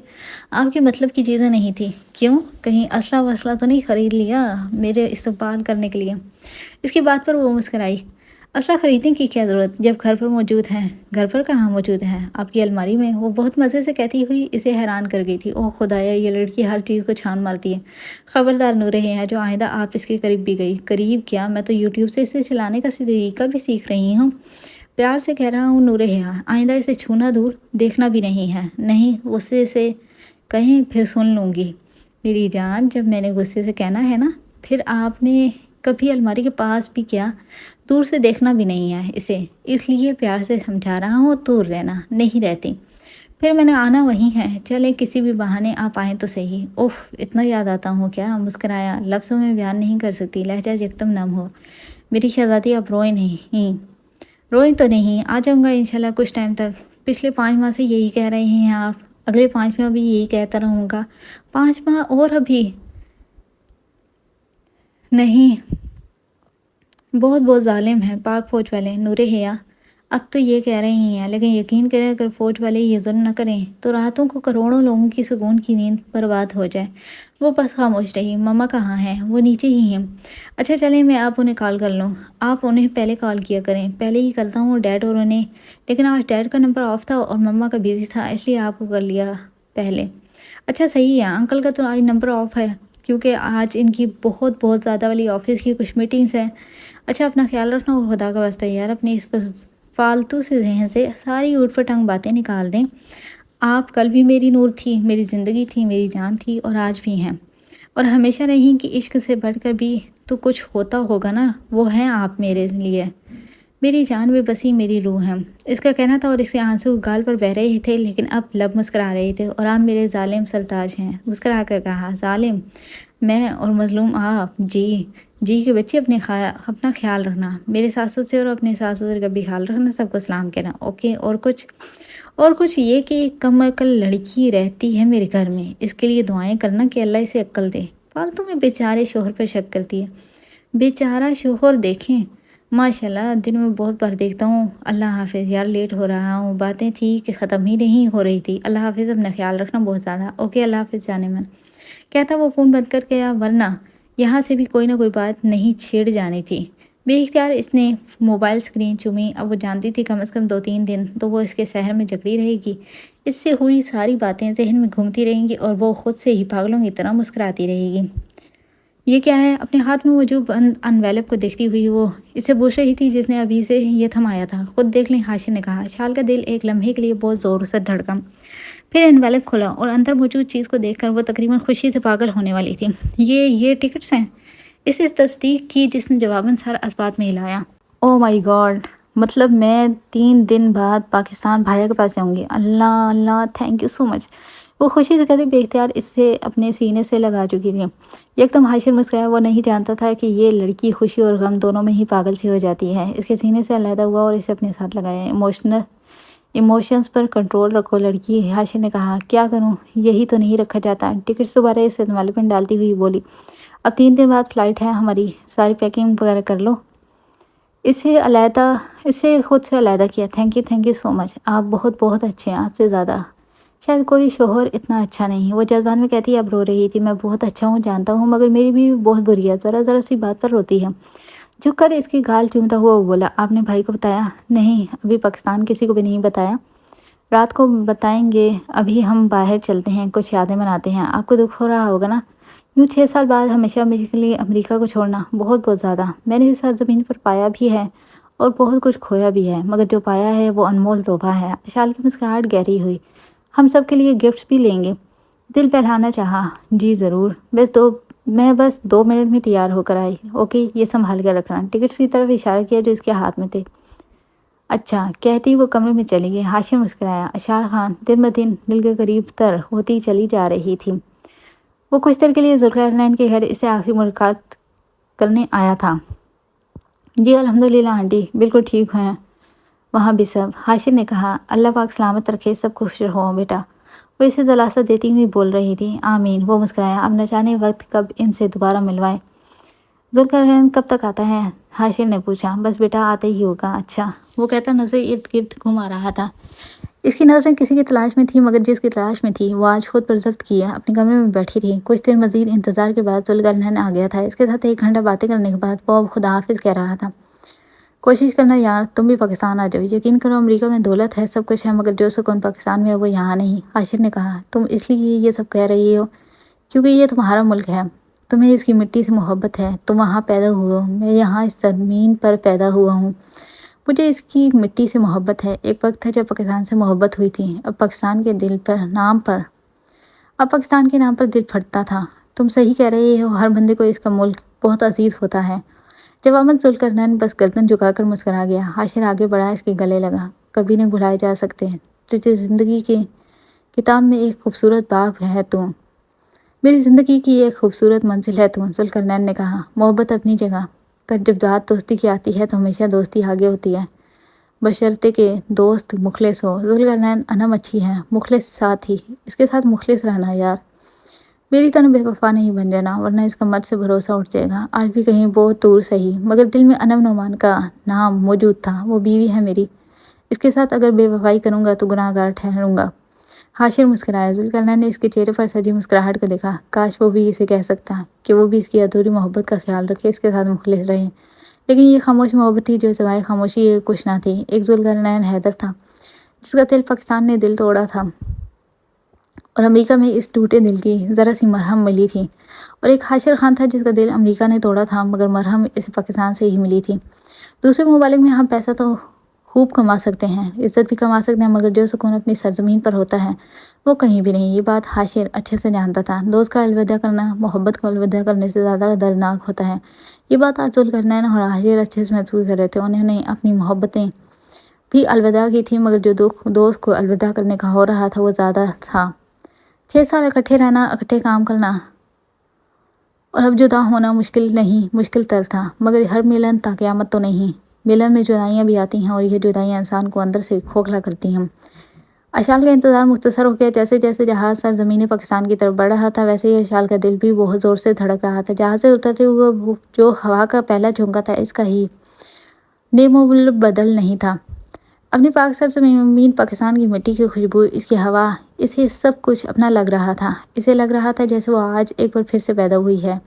آپ کے مطلب کی چیزیں نہیں تھی؟ کیوں، کہیں اسلحہ وسلہ تو نہیں خرید لیا میرے استقبال کرنے کے لیے؟ اس کی بات پر وہ مسکرائی۔ اسلحہ خریدنے کی کیا ضرورت جب گھر پر موجود ہے؟ گھر پر کہاں موجود ہے؟ آپ کی الماری میں، وہ بہت مزے سے کہتی ہوئی اسے حیران کر گئی تھی۔ اوہ خدایا، یہ لڑکی ہر چیز کو چھان مارتی ہے۔ خبردار نور حیا، جو آئندہ آپ اس کے قریب بھی گئی۔ قریب کیا، میں تو یوٹیوب سے اسے چلانے کا طریقہ بھی سیکھ رہی ہوں۔ پیار سے کہہ رہا ہوں نور حیا، آئندہ اسے چھونا دور دیکھنا بھی نہیں ہے۔ نہیں، غصے سے کہیں پھر سن لوں گی میری جان، جب میں نے غصے سے کہنا ہے نا۔ پھر آپ نے کبھی الماری کے پاس بھی کیا؟ دور سے دیکھنا بھی نہیں ہے اسے، اس لیے پیار سے سمجھا رہا ہوں، دور رہنا نہیں رہتی۔ پھر میں نے آنا وہیں ہے، چلیں کسی بھی بہانے آپ آئیں تو صحیح۔ اوف، اتنا یاد آتا ہوں کیا؟ مسکرایا۔ لفظوں میں بیان نہیں کر سکتی، لہجہ یکدم نم ہو۔ میری شہزادی، اب روئیں نہیں۔ روئیں تو نہیں، آ جاؤں گا انشاءاللہ کچھ ٹائم تک۔ پچھلے 5 ماہ سے یہی کہہ رہے ہیں آپ، اگلے 5 ماہ بھی یہی کہتا رہوں گا۔ 5 ماہ اور ابھی نہیں؟ بہت بہت ظالم ہیں پاک فوج والے نور حیا، اب تو یہ کہہ رہے ہیں، لیکن یقین کریں اگر فوج والے یہ ظلم نہ کریں تو راتوں کو کروڑوں لوگوں کی سکون کی نیند برباد ہو جائے۔ وہ بس خاموش رہی۔ مما کہاں ہیں؟ وہ نیچے ہی ہیں۔ اچھا چلیں، میں آپ انہیں کال کر لوں۔ آپ انہیں پہلے کال کیا کریں۔ پہلے ہی کرتا ہوں ڈیڈ اور انہیں، لیکن آج ڈیڈ کا نمبر آف تھا اور مما کا بیزی تھا، اس لیے آپ کو کر لیا پہلے۔ اچھا صحیح ہے، انکل کا تو آج نمبر آف ہے کیونکہ آج ان کی بہت بہت زیادہ والی آفس کی کچھ میٹنگز ہیں۔ اچھا، اپنا خیال رکھنا اور خدا کا واسطہ یار اپنے اس فالتو سے ذہن سے ساری اوٹ پٹنگ باتیں نکال دیں۔ آپ کل بھی میری نور تھی، میری زندگی تھی، میری جان تھی، اور آج بھی ہیں، اور ہمیشہ رہیں کہ عشق سے بڑھ کر بھی تو کچھ ہوتا ہوگا نا، وہ ہیں آپ میرے لیے۔ میری جان میں بسی میری روح ہے۔ اس کا کہنا تھا اور اس کے آنسو گال پر بہہ رہے تھے، لیکن اب لب مسکرا رہے تھے۔ اور آپ میرے ظالم سرتاج ہیں، مسکرا کر کہا۔ ظالم میں اور مظلوم آپ؟ جی کہ بچے، اپنا خیال رکھنا، میرے ساس سسر اور اپنے ساس سسر کا بھی خیال رکھنا، سب کو سلام کہنا، اوکے؟ اور کچھ یہ کہ ایک کم عقل لڑکی رہتی ہے میرے گھر میں، اس کے لیے دعائیں کرنا کہ اللہ اسے عقل دے۔ فالتو میں بیچارے شوہر پر شک کرتی ہے۔ بیچارہ شوہر دیکھیں، ماشاءاللہ دن میں بہت بار دیکھتا ہوں، اللہ حافظ یار لیٹ ہو رہا ہوں، باتیں تھی کہ ختم ہی نہیں ہو رہی تھی، اللہ حافظ اپنا خیال رکھنا بہت زیادہ، اوکے اللہ حافظ جانے من کہتا وہ فون بند کر گیا، ورنہ یہاں سے بھی کوئی نہ کوئی بات نہیں چھیڑ جانی تھی۔ بے اختیار اس نے موبائل سکرین چومی، اب وہ جانتی تھی کم از کم 2-3 دن تو وہ اس کے سحر میں جکڑی رہے گی، اس سے ہوئی ساری باتیں ذہن میں گھومتی رہیں گی اور وہ خود سے ہی پاگلوں کی طرح مسکراتی رہے گی۔ یہ کیا ہے؟ اپنے ہاتھ میں موجود انویلپ کو دیکھتی ہوئی وہ اسے پوچھ رہی تھی جس نے ابھی سے یہ تھمایا تھا۔ خود دیکھ لیں، حاشر نے کہا۔ شال کا دل ایک لمحے کے لیے بہت زور سے دھڑکا، پھر انویلپ کھولا اور اندر موجود چیز کو دیکھ کر وہ تقریباً خوشی سے پاگل ہونے والی تھی۔ یہ ٹکٹس ہیں؟ اس سے تصدیق کی جس نے جواباً سر اسبات میں ہلایا۔ او مائی گاڈ، مطلب میں 3 دن بعد پاکستان بھائیا کے پاس جاؤں گی؟ اللہ اللہ، تھینک یو سو مچ، وہ خوشی سے کہتے بے اختیار اس سے اپنے سینے سے لگا چکی تھی۔ یکدم حاشر مسکرایا، وہ نہیں جانتا تھا کہ یہ لڑکی خوشی اور غم دونوں میں ہی پاگل سی ہو جاتی ہے۔ اس کے سینے سے علیحدہ ہوا اور اسے اپنے ساتھ لگایا۔ ایموشنز پر کنٹرول رکھو لڑکی، حاشر نے کہا۔ کیا کروں، یہی تو نہیں رکھا جاتا۔ ٹکٹس دوبارہ اس انویلپ میں ڈالتی ہوئی بولی، اب 3 دن بعد فلائٹ ہے ہماری، ساری پیکنگ وغیرہ کر لو۔ اسے خود سے علیحدہ کیا۔ تھینک یو سو مچ، آپ بہت بہت اچھے ہیں، آج سے زیادہ شاید کوئی شوہر اتنا اچھا نہیں۔ وہ جذبات میں کہتی اب رو رہی تھی۔ میں بہت اچھا ہوں جانتا ہوں، مگر میری بھی بہت بری ہے، ذرا سی بات پر روتی ہے۔ جھک کر اس کی گال چومتا ہوا وہ بولا، آپ نے بھائی کو بتایا؟ نہیں، ابھی پاکستان کسی کو بھی نہیں بتایا، رات کو بتائیں گے۔ ابھی ہم باہر چلتے ہیں، کچھ یادیں مناتے ہیں، آپ کو دکھ ہو رہا ہوگا نا، یوں 6 سال بعد ہمیشہ کے لیے امریکہ کو چھوڑنا، بہت زیادہ۔ میں نے اس سرزمین پر پایا بھی ہے اور بہت کچھ کھویا بھی ہے، مگر جو پایا ہے وہ انمول تحفہ ہے۔ شال کی مسکراہٹ گہری ہوئی۔ ہم سب کے لیے گفٹس بھی لیں گے؟ دل بہلانا چاہا، جی ضرور، میں بس 2 منٹ میں تیار ہو کر آئی، اوکے یہ سنبھال کر رکھنا۔ ٹکٹس کی طرف اشارہ کیا جو اس کے ہاتھ میں تھے۔ اچھا کہتی وہ کمرے میں چلی گئی۔ حاشر مسکرایا۔ اشار خان دن بدن دل کے قریب تر ہوتی چلی جا رہی تھی۔ وہ کچھ دیر کے لیے ذوالقرنین کے گھر اسے آخری ملاقات کرنے آیا تھا۔ جی الحمدللہ آنٹی، بالکل ٹھیک ہیں وہاں بھی سب، حاشر نے کہا۔ اللہ پاک سلامت رکھے، سب خوش رہو بیٹا، وہ اسے دلاسا دیتی ہوئی بول رہی تھی۔ آمین، وہ مسکرایا۔ اب نہ جانے وقت کب ان سے دوبارہ ملوائے۔ ذوالقرنین کب تک آتا ہے؟ حاشر نے پوچھا۔ بس بیٹا آتے ہی ہوگا۔ اچھا، وہ کہتا نظر ارد گرد گھما رہا تھا۔ اس کی نظریں کسی کی تلاش میں تھی، مگر جس کی تلاش میں تھی وہ آج خود پر ضبط کیے اپنے کمرے میں بیٹھی تھی۔ کچھ دیر مزید انتظار کے بعد ذوالقرنین آ گیا تھا۔ اس کے ساتھ 1 گھنٹہ باتیں کرنے کے بعد وہ اب خدا حافظ کہہ رہا تھا۔ کوشش کرنا یار، تم بھی پاکستان آ جاؤ، یقین کرو امریکہ میں دولت ہے، سب کچھ ہے، مگر جو سکون پاکستان میں ہے وہ یہاں نہیں۔ حاشر نے کہا۔ تم اس لیے یہ سب کہہ رہی ہو کیونکہ یہ تمہارا ملک ہے، تمہیں اس کی مٹی سے محبت ہے، تم وہاں پیدا ہوئے ہو، میں یہاں اس زمین پر پیدا ہوا ہوں، مجھے اس کی مٹی سے محبت ہے۔ ایک وقت تھا جب پاکستان سے محبت ہوئی تھی، اب پاکستان کے نام پر دل پھٹتا تھا۔ تم صحیح کہہ رہے ہو، ہر بندے کو اس کا ملک بہت عزیز ہوتا ہے۔ جواباً ذوالقرنین بس گردن جھکا کر مسکرا گیا۔ حاشر آگے بڑھا، اس کے گلے لگا۔ کبھی نہیں بھلائے جا سکتے تجھے زندگی کی کتاب میں ایک خوبصورت باب ہے تو، میری زندگی کی ایک خوبصورت منزل ہے تو، ذوالقرنین نے کہا۔ محبت اپنی جگہ، پر جب بات دوستی کی آتی ہے تو ہمیشہ دوستی آگے ہوتی ہے، بشرطے کہ دوست مخلص ہو۔ ذوالقرنین انم اچھی ہے، مخلص ساتھ ہی، اس کے ساتھ مخلص رہنا یار، میری طرح بے وفا نہیں بن جانا، ورنہ اس کا مرد سے بھروسہ اٹھ جائے گا۔ آج بھی کہیں بہت دور سہی، مگر دل میں انم نعمان کا نام موجود تھا، وہ بیوی ہے میری، اس کے ساتھ اگر بے وفائی کروں گا تو گناہ گار ٹھہروں گا۔ حاشر مسکرایا۔ ذوالقرنین نے اس کے چہرے پر سجی مسکراہٹ کو دیکھا۔ کاش وہ بھی اسے کہہ سکتا کہ وہ بھی اس کی ادھوری محبت کا خیال رکھے، اس کے ساتھ مخلص رہے، لیکن یہ خاموش محبت تھی جو سوائے خاموشی کے کچھ نہ تھی۔ ایک ذوالقرنین حیدر تھا جس کا دل پاکستان نے دل توڑا تھا اور امریکہ میں اس ٹوٹے دل کی ذرا سی مرہم ملی تھی، اور ایک حاشر خان تھا جس کا دل امریکہ نے توڑا تھا، مگر مرہم اسے پاکستان سے ہی ملی تھی۔ دوسرے ممالک میں ہم پیسہ تو خوب کما سکتے ہیں، عزت بھی کما سکتے ہیں، مگر جو سکون اپنی سرزمین پر ہوتا ہے وہ کہیں بھی نہیں۔ یہ بات حاشر اچھے سے جانتا تھا۔ دوست کا الوداع کرنا محبت کو الوداع کرنے سے زیادہ دردناک ہوتا ہے۔ یہ بات آج ذوالقرنین اور حاشر اچھے سے محسوس کر رہے تھے۔ انہوں نے اپنی محبتیں بھی الوداع کی تھی، مگر جو دکھ دوست کو الوداع کرنے کا ہو رہا تھا وہ زیادہ تھا۔ 6 سال اکٹھے رہنا، اکٹھے کام کرنا، اور اب جدا ہونا مشکل نہیں، مشکل تر تھا، مگر ہر ملن تا قیامت تو نہیں، ملن میں جدائیاں بھی آتی ہیں اور یہ جدائیاں انسان کو اندر سے کھوکھلا کرتی ہیں۔ اشال کا انتظار مختصر ہو گیا۔ جیسے جیسے جہاز سرزمین پاکستان کی طرف بڑھ رہا تھا ویسے ہی اشال کا دل بھی بہت زور سے دھڑک رہا تھا۔ جہاز سے اترتے ہوئے جو ہوا کا پہلا جھونکا تھا اس کا ہی نیم و بدل نہیں تھا۔ اپنی پاک سرزمین پاکستان کی مٹی کی خوشبو، اس کی ہوا، اسے سب کچھ اپنا لگ رہا تھا۔ اسے لگ رہا تھا جیسے وہ آج ایک بار پھر سے پیدا ہوئی ہے۔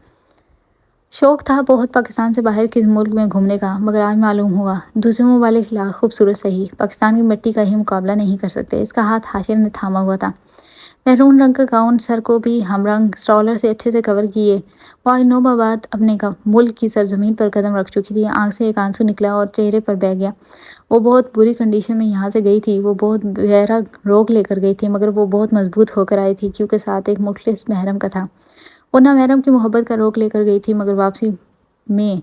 شوق تھا بہت پاکستان سے باہر کسی ملک میں گھومنے کا، مگر آج معلوم ہوا دوسرے ممالک لاکھ خوبصورت صحیح پاکستان کی مٹی کا ہی مقابلہ نہیں کر سکتے۔ اس کا ہاتھ حاشر نے تھاما ہوا تھا۔ میرون رنگ کا گاؤن، سر کو بھی ہم رنگ سٹرالر سے اچھے سے کور کیے، وہ آج نوبہ بعد اپنے ملک کی سرزمین پر قدم رکھ چکی تھی۔ آنکھ سے ایک آنسو نکلا اور چہرے پر بہہ گیا۔ وہ بہت بری کنڈیشن میں یہاں سے گئی تھی، وہ بہت گہرا روگ لے کر گئی تھی، مگر وہ بہت مضبوط ہو کر آئی تھی کیونکہ ساتھ ایک مخلص محرم کا تھا۔ وہ نہ محرم کی محبت کا روگ لے کر گئی تھی مگر واپسی میں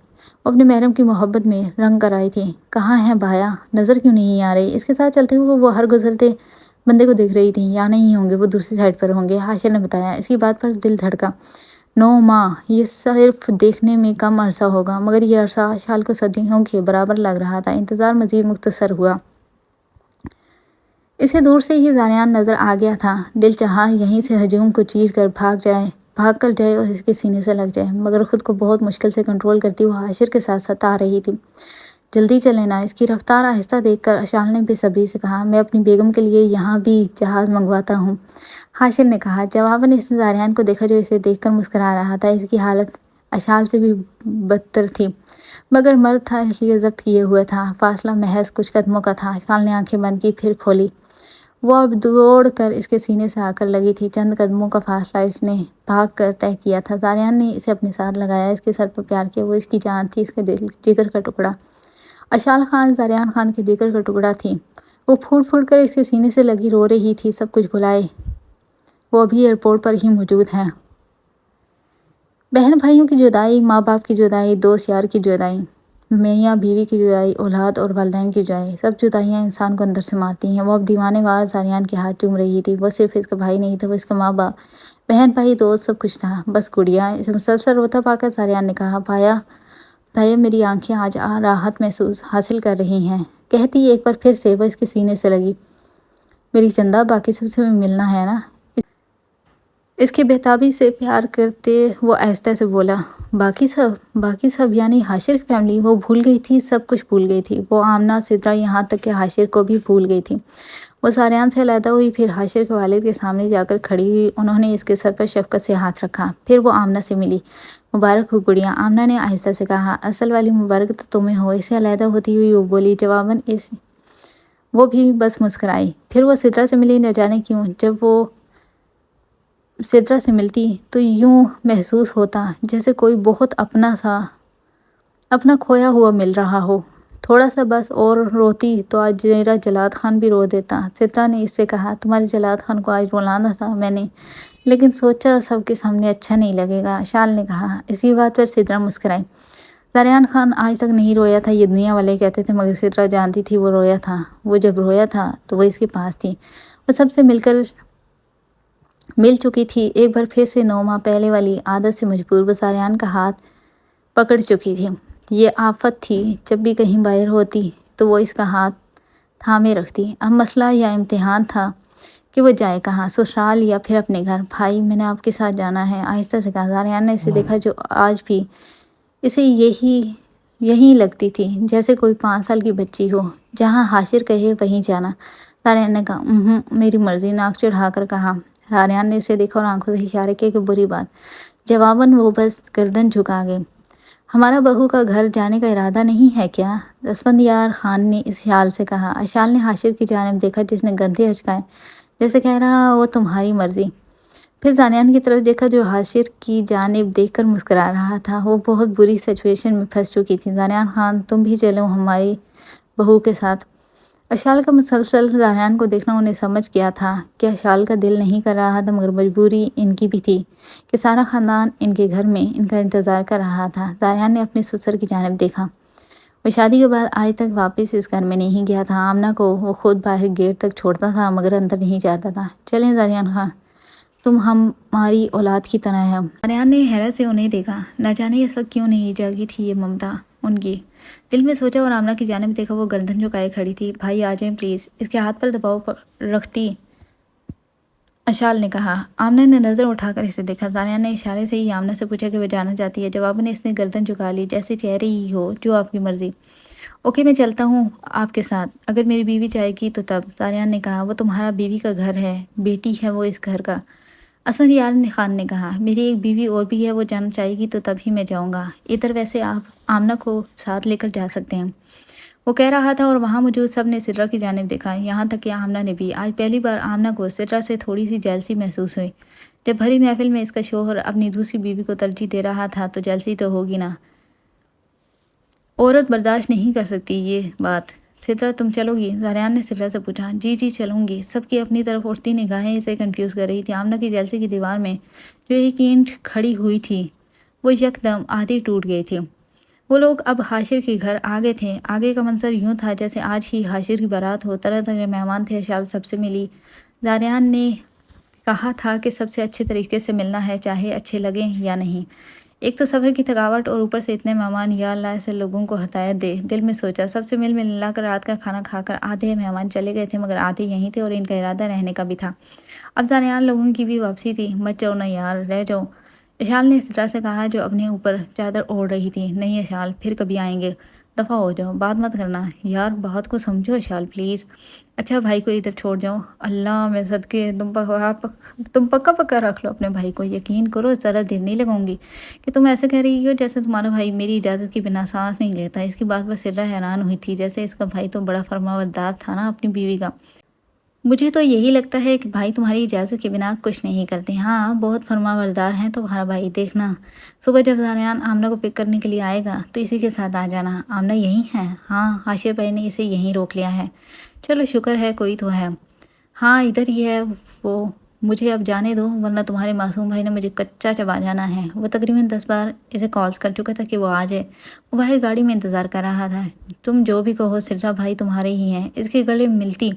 وہ اپنے محرم کی محبت میں رنگ کر آئی تھی۔ کہاں ہیں بھایا، نظر کیوں نہیں آ رہے؟ اس کے ساتھ چلتے ہوئے وہ ہر گزرتے بندے کو دیکھ رہی تھی۔ یا نہیں ہوں گے، وہ دوسری سائڈ پر ہوں گے، حاشر نے بتایا۔ اس کی بات پر دل دھڑکا۔ نو ماں، یہ صرف دیکھنے میں کم عرصہ ہوگا مگر یہ عرصہ اشال کو صدیوں کے برابر لگ رہا تھا۔ انتظار مزید مختصر ہوا۔ اسے دور سے ہی زاریان نظر آ گیا تھا۔ دل چاہا یہیں سے ہجوم کو چیر کر بھاگ کر جائے اور اس کے سینے سے لگ جائے، مگر خود کو بہت مشکل سے کنٹرول کرتی وہ حاشر کے ساتھ ساتھ آ رہی تھی۔ جلدی چلیں نا۔ اس کی رفتار آہستہ دیکھ کر اشال نے بے صبری سے کہا، میں اپنی بیگم کے لیے یہاں بھی جہاز منگواتا ہوں، حاشر نے کہا۔ جواباً اس نے زاریان کو دیکھا جو اسے دیکھ کر مسکرا رہا تھا۔ اس کی حالت اشال سے بھی بدتر تھی مگر مرد تھا اس لیے ضبط کیے ہوئے تھا۔ فاصلہ محض کچھ قدموں کا تھا۔ اشال نے آنکھیں بند کی پھر کھولی۔ وہ اب دوڑ کر اس کے سینے سے آ کر لگی تھی۔ چند قدموں کا فاصلہ اس نے بھاگ کر طے کیا تھا۔ زاریان نے اسے اپنے ساتھ لگایا، اس کے سر پر پیار کیا۔ وہ اس کی جان تھی، اس کا جگر کا ٹکڑا۔ اشال خان زاریان خان کے جگر کا ٹکڑا تھی۔ وہ پھوٹ پھوٹ کر اس کے سینے سے لگی رو رہی تھی۔ سب کچھ بھلائے وہ ابھی ایئرپورٹ پر ہی موجود ہے۔ بہن بھائیوں کی جدائی، ماں باپ کی جدائی، دوست یار کی جدائی، میاں بیوی کی جدائی، اولاد اور والدین کی جدائی، سب جدائیاں انسان کو اندر سے مارتی ہیں۔ وہ اب دیوانے وار زاریان کے ہاتھ چوم رہی تھی۔ وہ صرف اس کا بھائی نہیں تھا، وہ اس کا ماں باپ، بہن بھائی، دوست، سب کچھ تھا، بس گڑیا۔ اسے مسلسل روتا پا کر زاریان نے کہا، بھایا میری آنکھیں آج راحت محسوس حاصل کر رہی ہیں، کہتی ایک بار پھر سے وہ اس کے سینے سے لگی۔ میری چندہ، باقی سب سے ملنا ہے نا؟ اس کے بےتابی سے پیار کرتے وہ آہستہ سے بولا، باقی سب یعنی حاشر کی فیملی؟ وہ بھول گئی تھی، سب کچھ بھول گئی تھی۔ وہ آمنہ، سدرا، یہاں تک کہ حاشر کو بھی بھول گئی تھی۔ وہ زاریان سے علیحدہ ہوئی، پھر حاشر کے والد کے سامنے جا کر کھڑی ہوئی۔ انہوں نے اس کے سر پر شفقت سے ہاتھ رکھا، پھر وہ آمنہ سے ملی۔ مبارک ہو گڑیا، آمنہ نے آہستہ سے کہا۔ اصل والی مبارک تو تمہیں ہو، اس سے علیحدہ ہوتی ہوئی وہ بولی۔ جواباً وہ بھی بس مسکرائی۔ پھر وہ سدرا سے ملی۔ نہ جانے کیوں جب وہ سدرا سے ملتی تو یوں محسوس ہوتا جیسے کوئی بہت اپنا کھویا ہوا مل رہا ہو۔ تھوڑا سا بس اور روتی تو آج میرا جلاد خان بھی رو دیتا۔ سدرا نے اس سے کہا، تمہارے جلاد خان کو آج رولانا تھا میں نے، لیکن سوچا سب کے سامنے اچھا نہیں لگے گا، اشال نے کہا۔ اسی بات پر سدرا مسکرائی۔ زاریان خان آج تک نہیں رویا تھا، یہ دنیا والے کہتے تھے، مگر سدرا جانتی تھی وہ رویا تھا۔ وہ جب رویا تھا تو وہ اس کے پاس تھی، وہ سب سے مل چکی تھی۔ ایک بار پھر سے 9 ماہ پہلے والی عادت سے مجبور وہ زاریان کا ہاتھ پکڑ چکی تھی۔ یہ آفت تھی، جب بھی کہیں باہر ہوتی تو وہ اس کا ہاتھ تھامے رکھتی۔ اب مسئلہ یا امتحان تھا کہ وہ جائے کہاں، سسرال یا پھر اپنے گھر۔ بھائی، میں نے آپ کے ساتھ جانا ہے، آہستہ سے کہا۔ زاریان نے اسے دیکھا جو آج بھی اسے یہی لگتی تھی جیسے کوئی 5 سال کی بچی ہو، جہاں حاشر کہے وہیں جانا۔ زاریان نے کہا، میری مرضی، ناک چڑھا کر کہا۔ زاریان نے اسے دیکھا اور آنکھوں سے اشارے کیے کہ بری بات۔ جواباً وہ بس گردن جھکا گئی۔ ہمارا بہو کا گھر جانے کا ارادہ نہیں ہے کیا؟ اسفندیار خان نے اس اشال سے کہا۔ اشال نے حاشر کی جانب دیکھا جس نے گندھے اچکائے، جیسے کہہ رہا، وہ تمہاری مرضی۔ پھر زاریان کی طرف دیکھا جو حاشر کی جانب دیکھ کر مسکرا رہا تھا۔ وہ بہت بری سچویشن میں پھنس چکی تھی۔ زاریان خان، تم بھی چلو ہماری بہو کے ساتھ۔ اشال کا مسلسل زاریان کو دیکھنا انہیں سمجھ گیا تھا کہ اشال کا دل نہیں کر رہا تھا، مگر مجبوری ان کی بھی تھی کہ سارا خاندان ان کے گھر میں ان کا انتظار کر رہا تھا۔ زاریان نے اپنے سسر کی جانب دیکھا۔ وہ شادی کے بعد آج تک واپس اس گھر میں نہیں گیا تھا۔ آمنہ کو وہ خود باہر گیٹ تک چھوڑتا تھا مگر اندر نہیں جاتا تھا۔ چلیں زاریان خان، تم ہماری اولاد کی طرح ہے۔ زاریان نے حیرت سے انہیں دیکھا۔ نہ جانے اس وقت کیوں نہیں جاگی تھی یہ ممتا۔ ان کی۔ دل میں سوچا اور آمنہ کی جانب دیکھا، وہ گردن جھکائے کھڑی تھی۔ بھائی آ جائیں پلیز، اس کے ہاتھ پر دباؤ رکھتی اشال نے کہا۔ آمنہ نے نظر اٹھا کر اسے دیکھا۔ زاریان نے اشارے سے ہی آمنہ سے پوچھا کہ وہ جانا چاہتی ہے۔ جواباً اس نے گردن جھکا لی، جیسے کہہ رہی ہو جو آپ کی مرضی۔ اوکے میں چلتا ہوں آپ کے ساتھ، اگر میری بیوی چاہے گی تو تب۔ زاریان نے کہا، وہ تمہارا بیوی کا گھر ہے، بیٹی ہے وہ اس گھر کا۔ عصمت یار خان نے کہا، میری ایک بیوی اور بھی ہے، وہ جانا چاہے گی تو تب ہی میں جاؤں گا۔ ادھر ویسے آپ آمنہ کو ساتھ لے کر جا سکتے ہیں، وہ کہہ رہا تھا، اور وہاں موجود سب نے سدرا کی جانب دیکھا، یہاں تک کہ آمنہ نے بھی۔ آج پہلی بار آمنہ کو سدرا سے تھوڑی سی جیلسی محسوس ہوئی۔ جب بھری محفل میں اس کا شوہر اپنی دوسری بیوی کو ترجیح دے رہا تھا تو جیلسی تو ہوگی نا، عورت برداشت نہیں کر سکتی یہ بات۔ سدرا تم چلو گی؟ زاریان نے سدرا سے پوچھا۔ جی جی چلوں گی۔ سب کی اپنی طرف اٹھتی نگاہیں اسے کنفیوز کر رہی تھی۔ آمنہ کی جیلسی کی دیوار میں جو ایک اینٹ کھڑی ہوئی تھی وہ یکدم آدھی ٹوٹ گئی تھی۔ وہ لوگ اب حاشر کے گھر آگے تھے۔ آگے کا منظر یوں تھا جیسے آج ہی حاشر کی بارات ہو، طرح طرح کے مہمان تھے۔ اشال سب سے ملی۔ زاریان نے کہا تھا کہ سب سے اچھے طریقے سے ملنا ہے، چاہے اچھے لگیں یا نہیں۔ ایک تو سفر کی تھکاوٹ اور اوپر سے اتنے مہمان، یا اللہ ایسے لوگوں کو ہدایت دے۔ دل میں سوچا، سب سے مل ملا کر رات کا کھانا کھا کر آدھے مہمان چلے گئے تھے، مگر آدھے یہیں تھے اور ان کا ارادہ رہنے کا بھی تھا۔ اب زاریان لوگوں کی بھی واپسی تھی۔ مت جاؤ نا یار، رہ جاؤ، اشال نے سدرا سے کہا جو اپنے اوپر چادر اوڑھ رہی تھی۔ نہیں اشال، پھر کبھی آئیں گے، دفع ہو جاؤ، بات مت کرنا یار، بات کو سمجھو اشال پلیز۔ اچھا بھائی کو ادھر چھوڑ جاؤ، اللہ میں صدقے، تم پکا پکا رکھ لو اپنے بھائی کو، یقین کرو ذرا دیر نہیں لگاؤں گی کہ تم ایسے کہہ رہی ہو جیسے تمہارا بھائی میری اجازت کے بنا سانس نہیں لیتا۔ اس کی بات پر سدرا حیران ہوئی تھی، جیسے اس کا بھائی تو بڑا فرمانبردار تھا نا اپنی بیوی کا۔ مجھے تو یہی لگتا ہے کہ بھائی تمہاری اجازت کے بنا کچھ نہیں کرتے۔ ہاں بہت فرمانبردار ہیں تمہارا بھائی، دیکھنا صبح جب زاریان آمنہ کو پک کرنے کے لیے آئے گا تو اسی کے ساتھ آ جانا۔ آمنہ یہی ہے؟ ہاں، حاشر بھائی نے اسے یہیں روک لیا ہے۔ چلو شکر ہے کوئی تو ہے۔ ہاں ادھر ہی ہے وہ، مجھے اب جانے دو ورنہ تمہارے معصوم بھائی نے مجھے کچا چبا جانا ہے۔ وہ تقریباً 10 بار اسے کالز کر چکا تھا کہ وہ آ جائے۔ وہ باہر گاڑی میں انتظار کر رہا تھا۔ تم جو بھی کہو سدرا، بھائی تمہارے ہی ہیں، اس کے گلے ملتی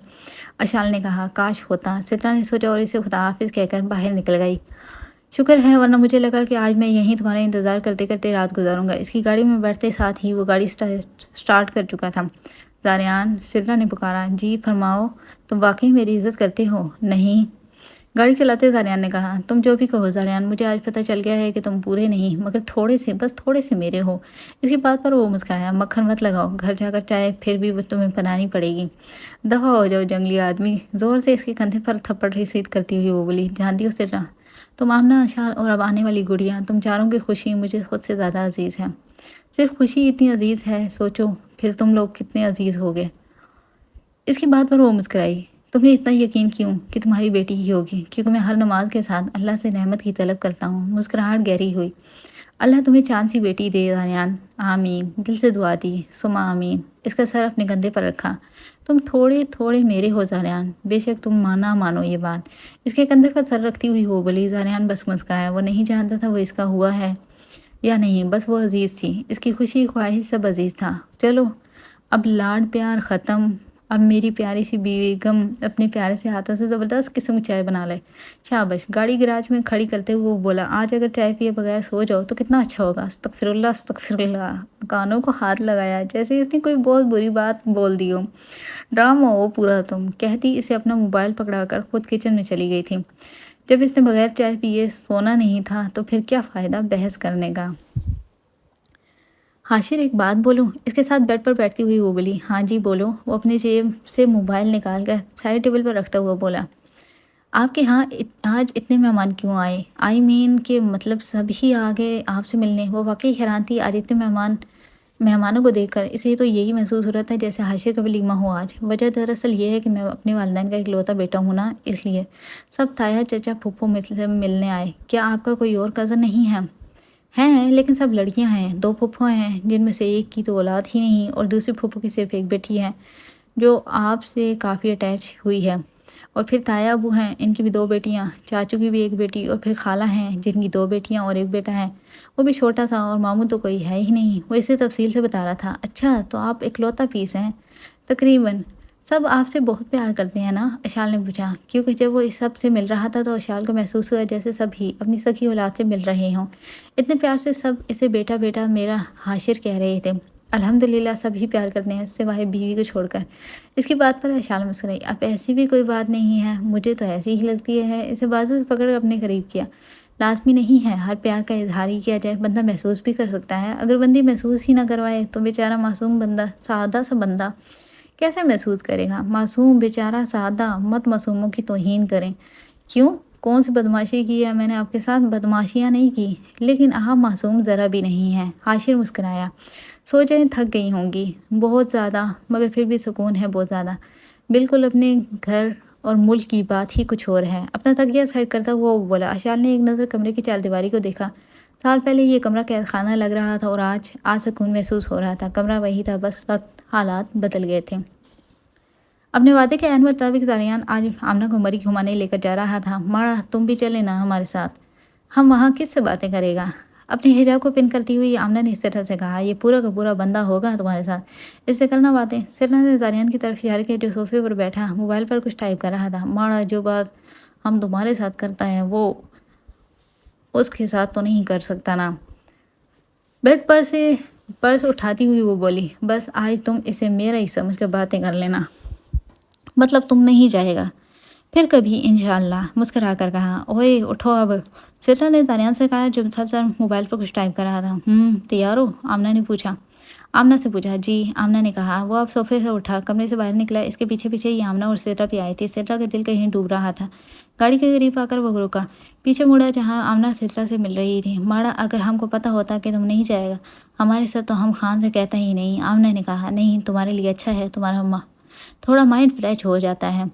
اشال نے کہا۔ کاش ہوتا، سدرا نے سوچا اور اسے خدا حافظ کہہ کر باہر نکل گئی۔ شکر ہے، ورنہ مجھے لگا کہ آج میں یہیں تمہارا انتظار کرتے کرتے رات گزاروں گا۔ اس کی گاڑی میں بیٹھتے ساتھ ہی وہ گاڑی سٹارٹ کر چکا تھا۔ زاریان، سدرا نے پکارا۔ جی فرماؤ، تم واقعی میری عزت کرتے ہو؟ نہیں، گاڑی چلاتے زاریان نے کہا۔ تم جو بھی کہو زاریان، مجھے آج پتہ چل گیا ہے کہ تم پورے نہیں مگر تھوڑے سے، بس تھوڑے سے میرے ہو۔ اس کی بات پر وہ مسکرایا۔ مکھن مت لگاؤ، گھر جا کر چائے پھر بھی تمہیں بنانی پڑے گی، دفع ہو جاؤ جنگلی آدمی۔ زور سے اس کے کندھے پر تھپڑ رسید کرتی ہوئی وہ بولی۔ جانتی ہو سدرا، تم آمنہ، اشال اور اب آنے والی گڑیا، تم چاروں کی خوشی مجھے خود سے زیادہ عزیز ہے۔ صرف خوشی اتنی عزیز ہے، سوچو پھر تم لوگ کتنے عزیز ہوگے۔ اس کی بات پر وہ مسکرائی۔ تمہیں اتنا یقین کیوں کہ تمہاری بیٹی ہی ہوگی؟ کیونکہ میں ہر نماز کے ساتھ اللہ سے رحمت کی طلب کرتا ہوں۔ مسکراہٹ گہری ہوئی۔ اللہ تمہیں چاند سی بیٹی دے زاریان، آمین۔ دل سے دعا دی، ثم آمین۔ اس کا سر اپنے کندھے پر رکھا۔ تم تھوڑے تھوڑے میرے ہو زاریان، بے شک تم نہ مانو یہ بات۔ اس کے کندھے پر سر رکھتی ہوئی وہ بولی۔ زاریان بس مسکرایا۔ وہ نہیں جانتا تھا وہ اس کا ہوا ہے یا نہیں، بس وہ عزیز تھی، اس کی خوشی خواہش سب عزیز تھا۔ چلو اب لاڈ پیار ختم، اب میری پیاری سی بیگم اپنے پیارے سے ہاتھوں سے زبردست قسم کی چائے بنا لے۔ شاباش۔ گاڑی گراج میں کھڑی کرتے ہوئے وہ بولا، آج اگر چائے پیے بغیر سو جاؤ تو کتنا اچھا ہوگا۔ استغفر اللہ استغفر اللہ۔ کانوں کو ہاتھ لگایا جیسے اس نے کوئی بہت بری بات بول دی ہو۔ ڈرامہ ہو پورا تم، کہتی اسے اپنا موبائل پکڑا کر خود کچن میں چلی گئی تھی۔ جب اس نے بغیر چائے پیے سونا نہیں تھا تو پھر کیا فائدہ بحث کرنے کا۔ حاشر ایک بات بولوں؟ اس کے ساتھ بیڈ پر بیٹھتی ہوئی وہ بولی۔ ہاں جی بولو۔ وہ اپنی جیب سے موبائل نکال کر سائڈ ٹیبل پر رکھتا ہوا بولا۔ آپ کے ہاں آج اتنے مہمان کیوں آئے؟ آئی مین کہ مطلب سب ہی آ گئے آپ سے ملنے۔ وہ واقعی حیران تھی آج اتنے مہمانوں کو دیکھ کر۔ اسے تو یہی محسوس ہو رہا تھا جیسے حاشر کا ولیمہ ہو آج۔ وجہ دراصل یہ ہے کہ میں اپنے والدین کا اکلوتا بیٹا ہوں نا، اس لیے سب تایا چچا پھپھو سے ملنے آئے۔ کیا آپ کا کوئی اور کزن نہیں ہے؟ ہیں لیکن سب لڑکیاں ہیں، 2 پھپھو ہیں جن میں سے ایک کی تو اولاد ہی نہیں اور دوسری پھپھو کی صرف ایک بیٹی ہے جو آپ سے کافی اٹیچ ہوئی ہے، اور پھر تایا ابو ہیں، ان کی بھی 2 بیٹیاں، چاچو کی بھی ایک بیٹی، اور پھر خالہ ہیں جن کی 2 بیٹیاں اور ایک بیٹا ہے، وہ بھی چھوٹا سا، اور ماموں تو کوئی ہے ہی نہیں۔ وہ اسے تفصیل سے بتا رہا تھا۔ اچھا تو آپ اکلوتا پیس ہیں؟ تقریباً۔ سب آپ سے بہت پیار کرتے ہیں نا؟ اشال نے پوچھا۔ کیونکہ جب وہ اس سب سے مل رہا تھا تو اشال کو محسوس ہوا جیسے سب ہی اپنی سکی اولاد سے مل رہے ہوں۔ اتنے پیار سے سب اسے بیٹا بیٹا میرا حاشر کہہ رہے تھے۔ الحمدللہ سبھی پیار کرتے ہیں سوائے بیوی کو چھوڑ کر۔ اس کی بات پر اشال مسکرائی۔ اب ایسی بھی کوئی بات نہیں ہے، مجھے تو ایسی ہی لگتی ہے۔ اسے بازو سے پکڑ کر اپنے قریب کیا۔ لازمی نہیں ہے ہر پیار کا اظہار ہی کیا جائے، بندہ محسوس بھی کر سکتا ہے۔ اگر بندی محسوس ہی نہ کروائے تو بیچارہ معصوم بندہ، سادہ سا بندہ کیسے محسوس کرے گا؟ معصوم بیچارہ سادہ، مت معصوموں کی توہین کریں۔ کیوں؟ کون سی بدماشی کی ہے میں نے آپ کے ساتھ؟ بدماشیاں نہیں کی، لیکن آپ معصوم ذرا بھی نہیں ہیں۔ عاشر مسکرایا۔ سوچیں تھک گئی ہوں گی بہت زیادہ، مگر پھر بھی سکون ہے بہت زیادہ۔ بالکل اپنے گھر اور ملک کی بات ہی کچھ اور ہے۔ اپنا تکیہ سیٹ کرتا ہوا وہ بولا۔ اشال نے ایک نظر کمرے کی چاردیواری کو دیکھا۔ سال پہلے یہ کمرہ قید خانہ لگ رہا تھا اور آج سکون محسوس ہو رہا تھا۔ کمرہ وہی تھا، بس وقت حالات بدل گئے تھے۔ اپنے وعدے کے عین مطابق زاریان آج آمنہ کو مری گھمانے لے کر جا رہا تھا۔ ماڑا تم بھی چلے نا ہمارے ساتھ۔ ہم وہاں کس سے باتیں کرے گا؟ اپنے حجاب کو پن کرتی ہوئی آمنہ نے اس طرح سے کہا، یہ پورا کا پورا بندہ ہوگا تمہارے ساتھ، اس سے کرنا باتیں۔ سرنا نے زاریان کی طرف اشارہ کیا جو صوفے پر بیٹھا موبائل پر کچھ ٹائپ کر رہا تھا۔ ماڑا جو بات ہم تمہارے ساتھ کرتا ہے وہ اس کے ساتھ تو نہیں کر سکتا نا۔ بیڈ پر سے پرس اٹھاتی ہوئی وہ بولی، بس آج تم اسے میرا ہی سمجھ کر باتیں کر لینا، مطلب تم نہیں جائے گا پھر کبھی انشاءاللہ۔ مسکرا کر کہا، اوئے اٹھو اب۔ سرنا نے زاریان سے کہا جو مسلسل موبائل پر کچھ ٹائپ کر رہا تھا۔ تیار ہو؟ آمنہ سے پوچھا۔ جی، آمنہ نے کہا۔ وہ اب صوفے سے اٹھا کمرے سے باہر نکلا۔ اس کے پیچھے پیچھے ہی آمنہ اور سرنا بھی آئی تھی۔ سرنا کا دل کہیں ڈوب رہا تھا۔ گاڑی کے قریب آ کر وہ رکا، پیچھے مڑا جہاں آمنہ سرنا سے مل رہی تھی۔ ماڑا اگر ہم کو پتہ ہوتا کہ تم نہیں جائے گا ہمارے ساتھ تو ہم خان سے کہتا ہی نہیں۔ آمنہ نے کہا، نہیں تمہارے لیے اچھا ہے، تمہارا تھوڑا مائنڈ فریش ہو جاتا ہے۔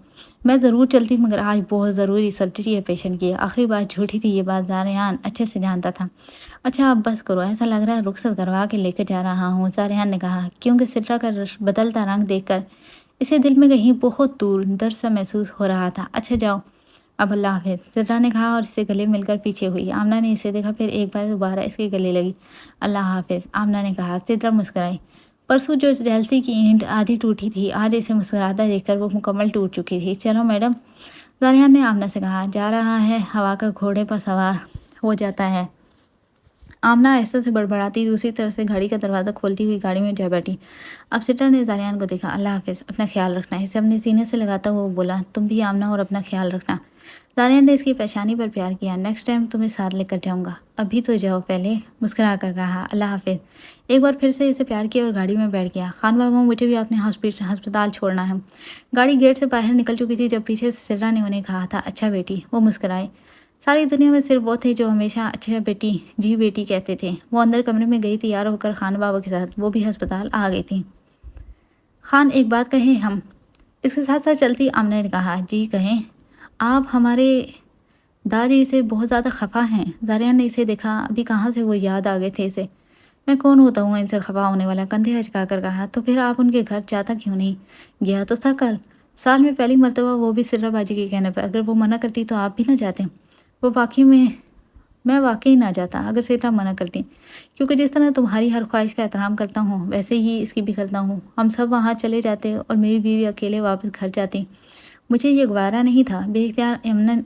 میں ضرور چلتی مگر آج بہت ضروری سرجری ہے پیشنٹ کی۔ آخری بات جھوٹی تھی، یہ بات زاریان اچھے سے جانتا تھا۔ اچھا اب بس کرو، ایسا لگ رہا ہے رخصت کروا کے لے کے جا رہا ہوں، زاریان نے کہا، کیونکہ سرنا کا بدلتا رنگ دیکھ کر اسے دل میں کہیں بہت دور درد سا محسوس ہو رہا تھا۔ اچھا جاؤ اب، اللہ حافظ، سرنا نے کہا اور اس سے گلے مل کر پیچھے ہوئی۔ آمنہ نے اسے دیکھا، پھر ایک بار دوبارہ اس کے گلے لگی۔ اللہ حافظ، آمنہ نے کہا۔ سرنا مسکرائی۔ پرسوں جو جیلسی کی اینٹ آدھی ٹوٹی تھی، آج اسے مسکراتا دیکھ کر وہ مکمل ٹوٹ چکی تھی۔ چلو میڈم، زاریان نے آمنہ سے کہا، جا رہا ہے ہوا کا گھوڑے پر سوار ہو جاتا ہے۔ آمنہ آہستہ سے بڑبڑاتی دوسری طرف سے گھڑی کا دروازہ کھولتی ہوئی گاڑی میں جا بیٹھی۔ اب سرنا نے زاریان کو دیکھا۔ اللہ حافظ، اپنا خیال رکھنا، اسے اپنے سینے سے لگاتا ہوا بولا۔ تم بھی آمنہ اور اپنا خیال رکھنا۔ زاریان نے اس کی پیشانی پر پیار کیا۔ نیکسٹ ٹائم تمہیں ساتھ لے کر جاؤں گا، ابھی تو جاؤ پہلے، مسکرا کر کہا۔ اللہ حافظ۔ ایک بار پھر سے اسے پیار کیا اور گاڑی میں بیٹھ گیا۔ خان بابا مجھے بھی اپنے ہسپتال چھوڑنا ہے۔ گاڑی گیٹ سے باہر نکل چکی تھی جب پیچھے سے سرنا نے انہیں کہا تھا، اچھا بیٹی۔ وہ مسکرائے۔ ساری دنیا میں صرف وہ تھے جو ہمیشہ اچھا بیٹی جی بیٹی کہتے تھے۔ وہ اندر کمرے میں گئی تیار ہو کر خان بابا کے ساتھ، وہ بھی ہسپتال آ گئی تھی۔ خان ایک بات کہیں ہم؟ اس کے ساتھ ساتھ چلتی آمنہ نے کہا، جی کہیں۔ آپ ہمارے دادی سے بہت زیادہ خفا ہیں۔ زاریان نے اسے دیکھا، ابھی کہاں سے وہ یاد آ گئے تھے اسے۔ میں کون ہوتا ہوں ان سے خفا ہونے والا؟ کندھے ہچکا کر کہا، تو پھر آپ ان کے گھر جاتا کیوں نہیں؟ گیا تو تھا کل، سال میں پہلی مرتبہ، وہ بھی سرنا باجی کے کہنے پر۔ اگر وہ منع کرتی تو آپ بھی نہ جاتے؟ وہ میں واقعی نہ جاتا اگر سرنا منع کرتی، کیونکہ جس طرح تمہاری ہر خواہش کا احترام کرتا ہوں ویسے ہی اس کی بھی کرتا ہوں۔ ہم سب وہاں چلے جاتے اور میری بیوی اکیلے واپس گھر جاتی۔ مجھے یہ گوارا نہیں تھا۔ بے اختیار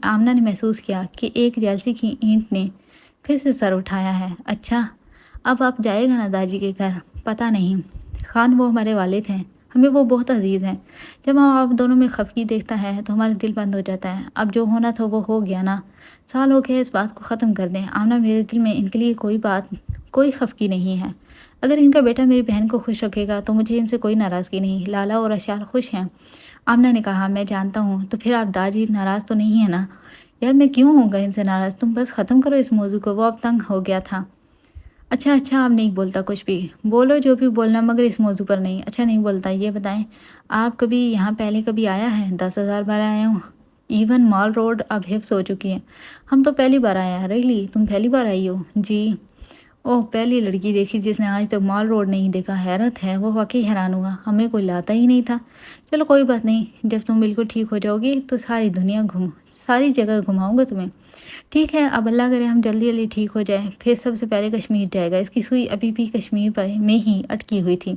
آمنہ نے محسوس کیا کہ ایک جیلسی کی اینٹ نے پھر سے سر اٹھایا ہے۔ اچھا اب آپ جائے گا نا داجی کے گھر؟ پتہ نہیں خان، وہ ہمارے والد ہیں، ہمیں وہ بہت عزیز ہیں۔ جب ہم آپ دونوں میں خفگی دیکھتا ہے تو ہمارا دل بند ہو جاتا ہے۔ اب جو ہونا تھا وہ ہو گیا نا، سال ہو گیا، اس بات کو ختم کر دیں۔ آمنہ میرے دل میں ان کے لیے کوئی خفگی نہیں ہے۔ اگر ان کا بیٹا میری بہن کو خوش رکھے گا تو مجھے ان سے کوئی ناراضگی نہیں۔ لالا اور اشال خوش ہیں۔ آمنہ نے کہا، میں جانتا ہوں، تو پھر آپ داجی ناراض تو نہیں ہے نا؟ یار میں کیوں ہوں گا ان سے ناراض؟ تم بس ختم کرو اس موضوع کو، وہ اب تنگ ہو گیا تھا۔ اچھا اب نہیں بولتا کچھ بھی، بولو جو بھی بولنا مگر اس موضوع پر نہیں۔ اچھا نہیں بولتا۔ یہ بتائیں آپ کبھی یہاں پہلے کبھی آیا ہے؟ 10,000 بار آیا ہوں۔ ایون مال روڈ اب حفظ ہو چکی ہے۔ ہم تو پہلی بار آئے ہیں۔ ریلی تم پہلی بار آئی ہو؟ جی۔ اوہ، پہلی لڑکی دیکھی جس نے آج تک مال روڈ نہیں دیکھا، حیرت ہے۔ وہ واقعی حیران ہوا، ہمیں کوئی لاتا ہی نہیں تھا۔ چلو کوئی بات نہیں، جب تم بالکل ٹھیک ہو جاؤ گی تو ساری جگہ گھماؤں گا تمہیں۔ ٹھیک ہے، اب اللہ کرے ہم جلدی جلدی ٹھیک ہو جائے، پھر سب سے پہلے کشمیر جائے گا۔ اس کی سوئی ابھی بھی کشمیر میں ہی اٹکی ہوئی تھی۔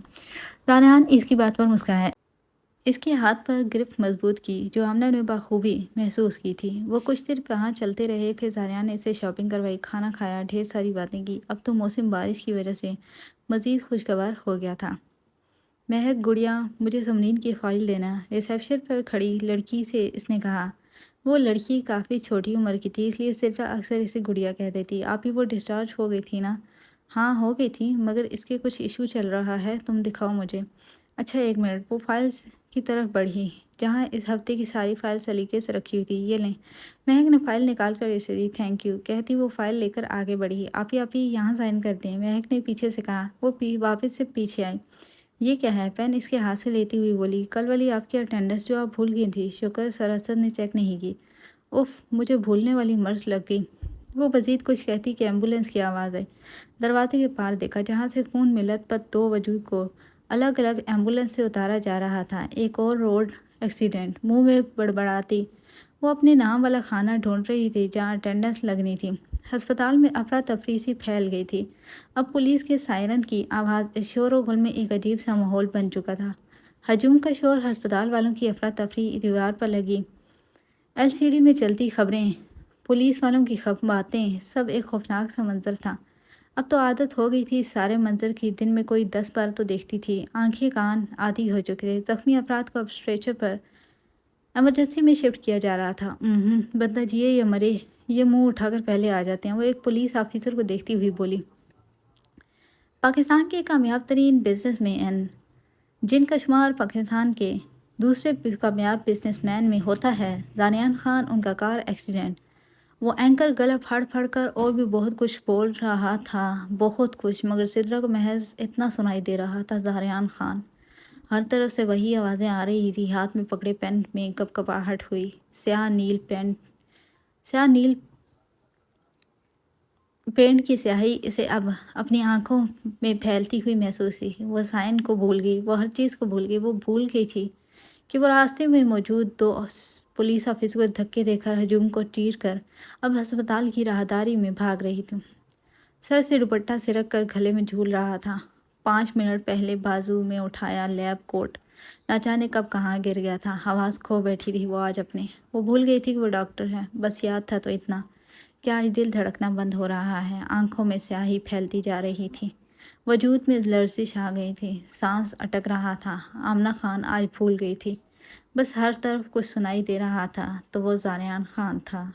زاریان اس کی بات پر مسکرایا۔ اس کے ہاتھ پر گرفت مضبوط کی جو آمنہ نے بخوبی محسوس کی تھی۔ وہ کچھ دیر وہاں چلتے رہے، پھر زاریان نے اسے شاپنگ کروائی، کھانا کھایا، ڈھیر ساری باتیں کی۔ اب تو موسم بارش کی وجہ سے مزید خوشگوار ہو گیا تھا۔ مہک، گڑیا، مجھے سمرین کی فائل دینا۔ ریسیپشن پر کھڑی لڑکی سے اس نے کہا۔ وہ لڑکی کافی چھوٹی عمر کی تھی، اس لیے سدرا اکثر اسے گڑیا کہتی تھی۔ آپ ہی وہ ڈسچارج ہو گئی تھی نا؟ ہاں ہو گئی تھی، مگر اس کے کچھ ایشو چل رہا ہے، تم دکھاؤ مجھے۔ اچھا ایک منٹ۔ وہ فائلز کی طرف بڑھی جہاں اس ہفتے کی ساری فائل سلیقے سے رکھی ہوئی تھی۔ یہ لیں۔ مہک نے فائل نکال کر اسے دی۔ تھینک یو کہتی وہ فائل لے کر آگے بڑھی۔ آپ ہی یہاں سائن کر دیں، مہک نے پیچھے سے کہا۔ وہ واپس سے پیچھے آئی۔ یہ کیا ہے؟ پین اس کے ہاتھ سے لیتی ہوئی بولی۔ کل والی آپ کی اٹینڈنس جو آپ بھول گئی تھی، شکر سراسد نے چیک نہیں کی۔ اف، مجھے بھولنے والی مرض لگ گئی۔ وہ مزید کچھ کہتی کہ ایمبولینس کی آواز آئی۔ دروازے کے پار دیکھا جہاں سے خون میں لت پت دو وجود کو الگ الگ ایمبولینس سے اتارا جا رہا تھا۔ ایک اور روڈ ایکسیڈنٹ۔ منہ میں بڑبڑاتی وہ اپنے نام والا خانہ ڈھونڈ رہی تھی جہاں اٹینڈنس لگنی تھی۔ ہسپتال میں افراتفری سی پھیل گئی تھی۔ اب پولیس کے سائرن کی آواز، اس شور و غل میں ایک عجیب سا ماحول بن چکا تھا۔ ہجوم کا شور، ہسپتال والوں کی افراتفری، دیوار پر لگی LCD میں چلتی خبریں، پولیس والوں کی باتیں، سب ایک خوفناک سا منظر تھا۔ اب تو عادت ہو گئی تھی اس سارے منظر کی، دن میں کوئی 10 بار تو دیکھتی تھی۔ آنکھیں کان عادی ہو چکے تھے۔ زخمی افراد کو اب اسٹریچر پر ایمرجنسی میں شفٹ کیا جا رہا تھا۔ بندہ جیے یا مرے، یہ منہ اٹھا کر پہلے آ جاتے ہیں، وہ ایک پولیس آفیسر کو دیکھتی ہوئی بولی۔ پاکستان کے کامیاب ترین بزنس مین جن کا شمار پاکستان کے دوسرے کامیاب بزنس مین میں ہوتا ہے، زاریان خان، ان کا کار ایکسیڈنٹ۔ وہ اینکر گلا پھاڑ پھاڑ کر اور بھی بہت کچھ بول رہا تھا، بہت کچھ، مگر سدرا کو محض اتنا سنائی دے رہا تھا، زاریان خان۔ ہر طرف سے وہی آوازیں آ رہی تھی۔ ہاتھ میں پکڑے پین میں کپکپاہٹ ہوئی۔ سیاہ نیل پینٹ کی سیاہی اسے اب اپنی آنکھوں میں پھیلتی ہوئی محسوس ہوئی۔ وہ سائن کو بھول گئی، وہ ہر چیز کو بھول گئی۔ وہ بھول گئی تھی کہ وہ راستے میں موجود دو پولیس آفیسر کو دھکے دے کر، ہجوم کو چیر کر اب ہسپتال کی راہداری میں بھاگ رہی تھی۔ سر سے دوپٹہ سرک کر گلے میں جھول رہا تھا۔ 5 منٹ پہلے بازو میں اٹھایا لیب کوٹ نہ جانے کب کہاں گر گیا تھا۔ حواس کھو بیٹھی تھی وہ آج اپنے۔ وہ بھول گئی تھی کہ وہ ڈاکٹر ہے، بس یاد تھا تو اتنا کہ آج دل دھڑکنا بند ہو رہا ہے۔ آنکھوں میں سیاہی پھیلتی جا رہی تھی، وجود میں لرزش آ گئی تھی، سانس اٹک رہا تھا۔ آمنہ خان آج بھول گئی تھی، بس ہر طرف کچھ سنائی دے رہا تھا تو وہ زاریان خان تھا۔